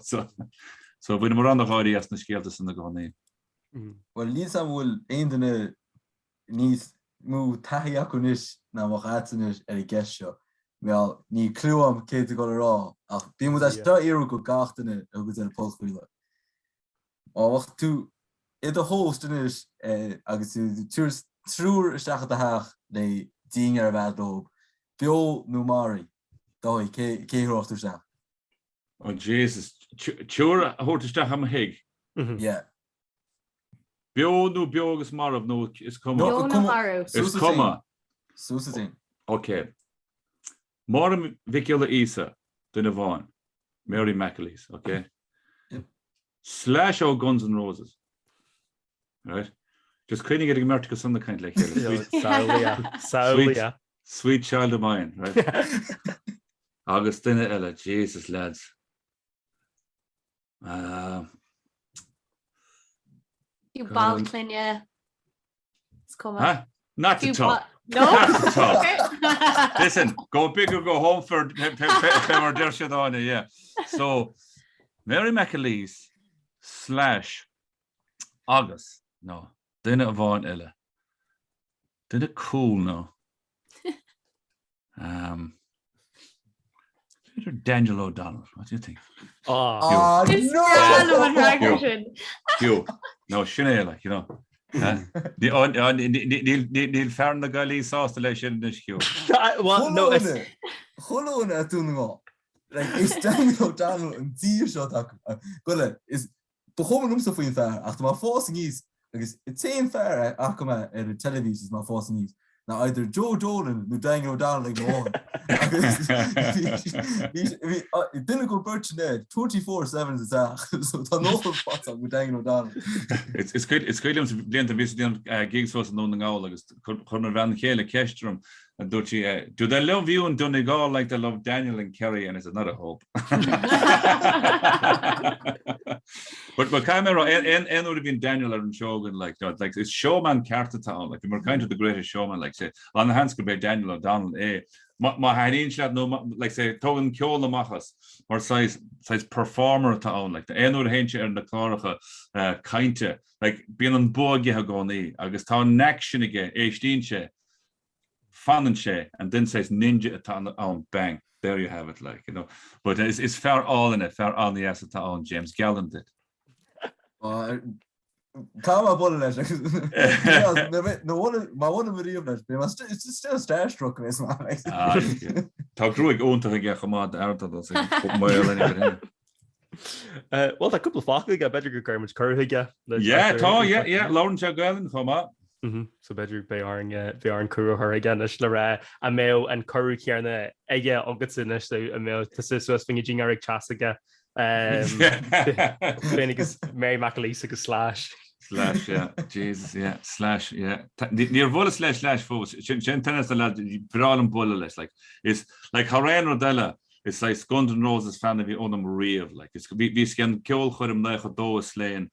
So when we're on the hard yes na skeltas in the gone. Well, Lisa will end in a niece move tahiakunis na mohatinish at a guest show. Well, ni cluam Kate to go raw. Be with us start here go gachten it was in a post wheeler. Or what to it the host in is agus the tours through Shach the Hach they dinger about dog. Bio Numari. Doi K off to Shach. Oh Jesus! Chure hortesta ham hig. Yeah. Bio no biogus marv no is comma. No, It's comma. Susan. Okay. Moram Vicula Isa, Dinavon, Mary McAleese. Okay. Yep. Slash O Guns N' Roses. Right. Just cleaning getting Merticus on the kind like sweet child of mine. Right. Augustina Ella, Jesus lads. You ball Clinia. It's coming. Huh? Not to talk. No. Not to talk. Listen, go big or go home for yeah. So Mary McAleese / August. No. Dinna Avon Ella. Dinna cool no. Daniel O'Donnell, what do you think? Oh no! No, Sinead, like, you know. Neil Fern the Gully sauce the legend is cute. Well, no, it's Hold on at doing like it's Daniel O'Donnell and Dear shot. Good is behomen so for fair after my forcing is because it's same fair Akuma and the television is my forcing is. Now either Joe Dolan no Daniel O'Donnell like no. It didn't go birch there 24/7 is that so no spots with Daniel O'Donnell. It's good to blend the visit gigs was no now like Conor Van Kele Kestrom and do they love you and Donegal like they love Daniel and Kerry and it's another hope. But camera and would have been Daniel and Shogun like it's showman Carter Town like we're kind of the greatest showman like say on the hands could be Daniel O'Donnell my hanin shot no like say Togan Kjol the Machas or size performer town like the Enor Henche and the Clorica Kainte like being on board you have gone August town action again H Fananche and then says ninja on bang. There you have it, like you know. But it's fair all in it, fair on the asset on James Gallen did. Come on, no one my one video of it's still starstruck this man. Talk through it on to get come out out of the well, a couple of fucking got better good curve yeah, Lauren Gallen come up. So better be an curu her again le a mé an choú cearna ige agatsin so a mé tá finging Eric Chasaga agus Mary McAleese agus slash yeah Jesus yeah slash yeah near vol slash fós sin tennis bra an bull like it's like Horan Rodella it's like Guns N' Roses fan of the Ona Marie of like it's be scan kill chum na do sléin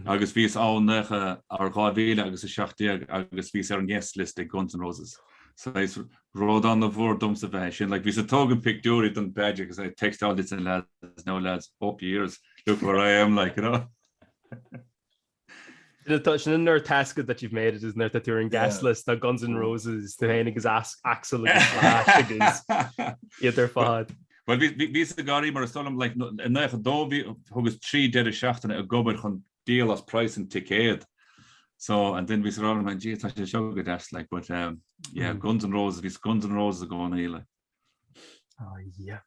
agus vís ánecha ar gávéle agus a 16 agus vís ar an guestlist Guns N' Roses. So is rod on the voor dumse fashion like vís a togen picture done badge because I text all this and lads no lads up years look where I am like sin nar task that you've made it is net that you're in guest list a Guns N' Roses the hennig is Axel is idir fad. Well ví a garí mar stolum like necha dóví hogus 3 de 16 a gober chun deal as price and ticket. So and then we said, "Oh my gee, it's actually so good." That's like, but yeah, Guns N' Roses. These Guns N' Roses are going here. Oh yeah.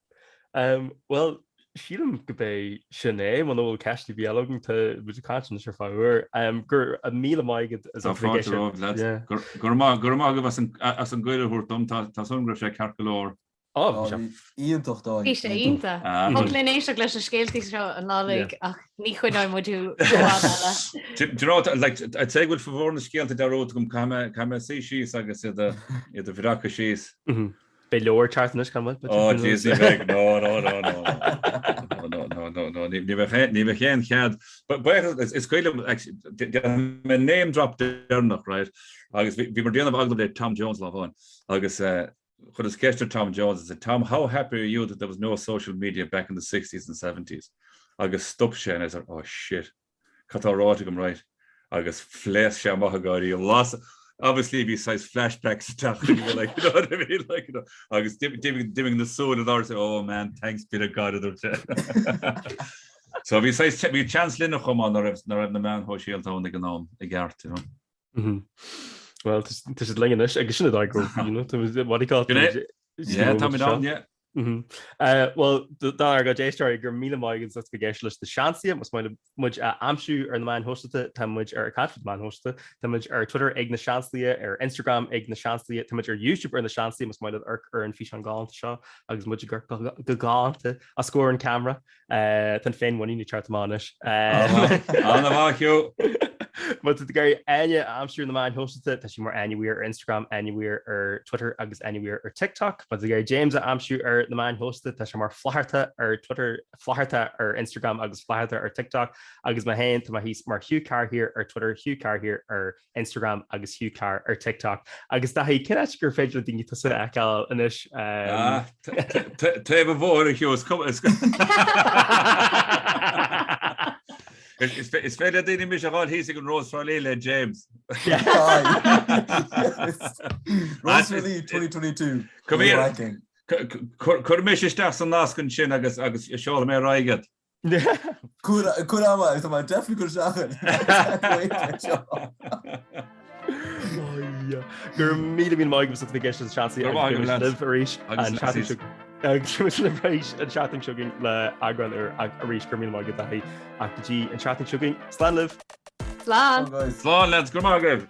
Well, Sheila Gabay Shanae, one old Cashley Bielogin to with the conscience or fire. Gur a meal maigad as a forget. Yeah. Gurma was an good who dum ta sungra she carcolor. Íon tochtá. Bhí sé ionta. Thuglanéis a leis a scéaltaí seo an lálaigh ach ní chuid ná modú. Do you know what, like, I'd say good for the scéalta darrót gom cama sí síos agus iad a bhracha síos. Be leor chartnas come Oh, jeez, no. Ní bheith chéan chead. But it's quite actually my name dropped there noch, right? Agus bhí mar déanamh agla le Tom Jones lá bháin. Agus what is question Tom Jones is Tom, how happy are you that there was no social media back in the 60s and 70s? Agus stop she and I said, oh shit. Catárátigum right. Agus flesh she mahagari lost. Obviously besides flashbacks like you know what I mean? Like you know, Agus dimming the sword and ours say, oh man, thanks be to God. So besides we chance Lynn come on or the man who shield on the gnome a gart, you know. Well, this is lingish. I guess you know, what do you call it? Yeah, tell me down, yeah. Well, daar go J-Star gur míle maigans dat geis leis de seansia mas muid amsú ar na man hostate tá muid ar country man hoste tá muid ar Twitter ag na seanlia ar Instagram ag na seanlia tá muid ar YouTube ar na seanlia mas muid ar an fi an gáanta seo agus muid gur go gáanta a scór an camera tan féin waní ní chartmáis But the guy Anya amsú na man hostate tá si mar anywhere ar Instagram anywhere ar Twitter agus anywhere ar TikTok but the guy James amsú ar na man hosted tá sem mar flaharta ar Twitter flaharta ar Instagram agus flaharta ar TikTok agus ma hain tá hís mar Hugh Carr here ar Twitter Hugh Carr here ar Instagram agus Hugh Carr ar TikTok agus da hi cinna gur féidir dingi tá sa eáil inis Taobh bhór Hughes come It's fair that mis all he's an Rose Farley James. Rose 2022. Come here. Could me start an nascin sin agus seáil mé raigad. Cúrama tá definitely could seachad. Gur míle maiggus at geis chancy live aríis an chatting sugging le agran ar a ríis gur míle maigad a ach an chatting sugging slán live. Slán. Slán, lads, go mágah.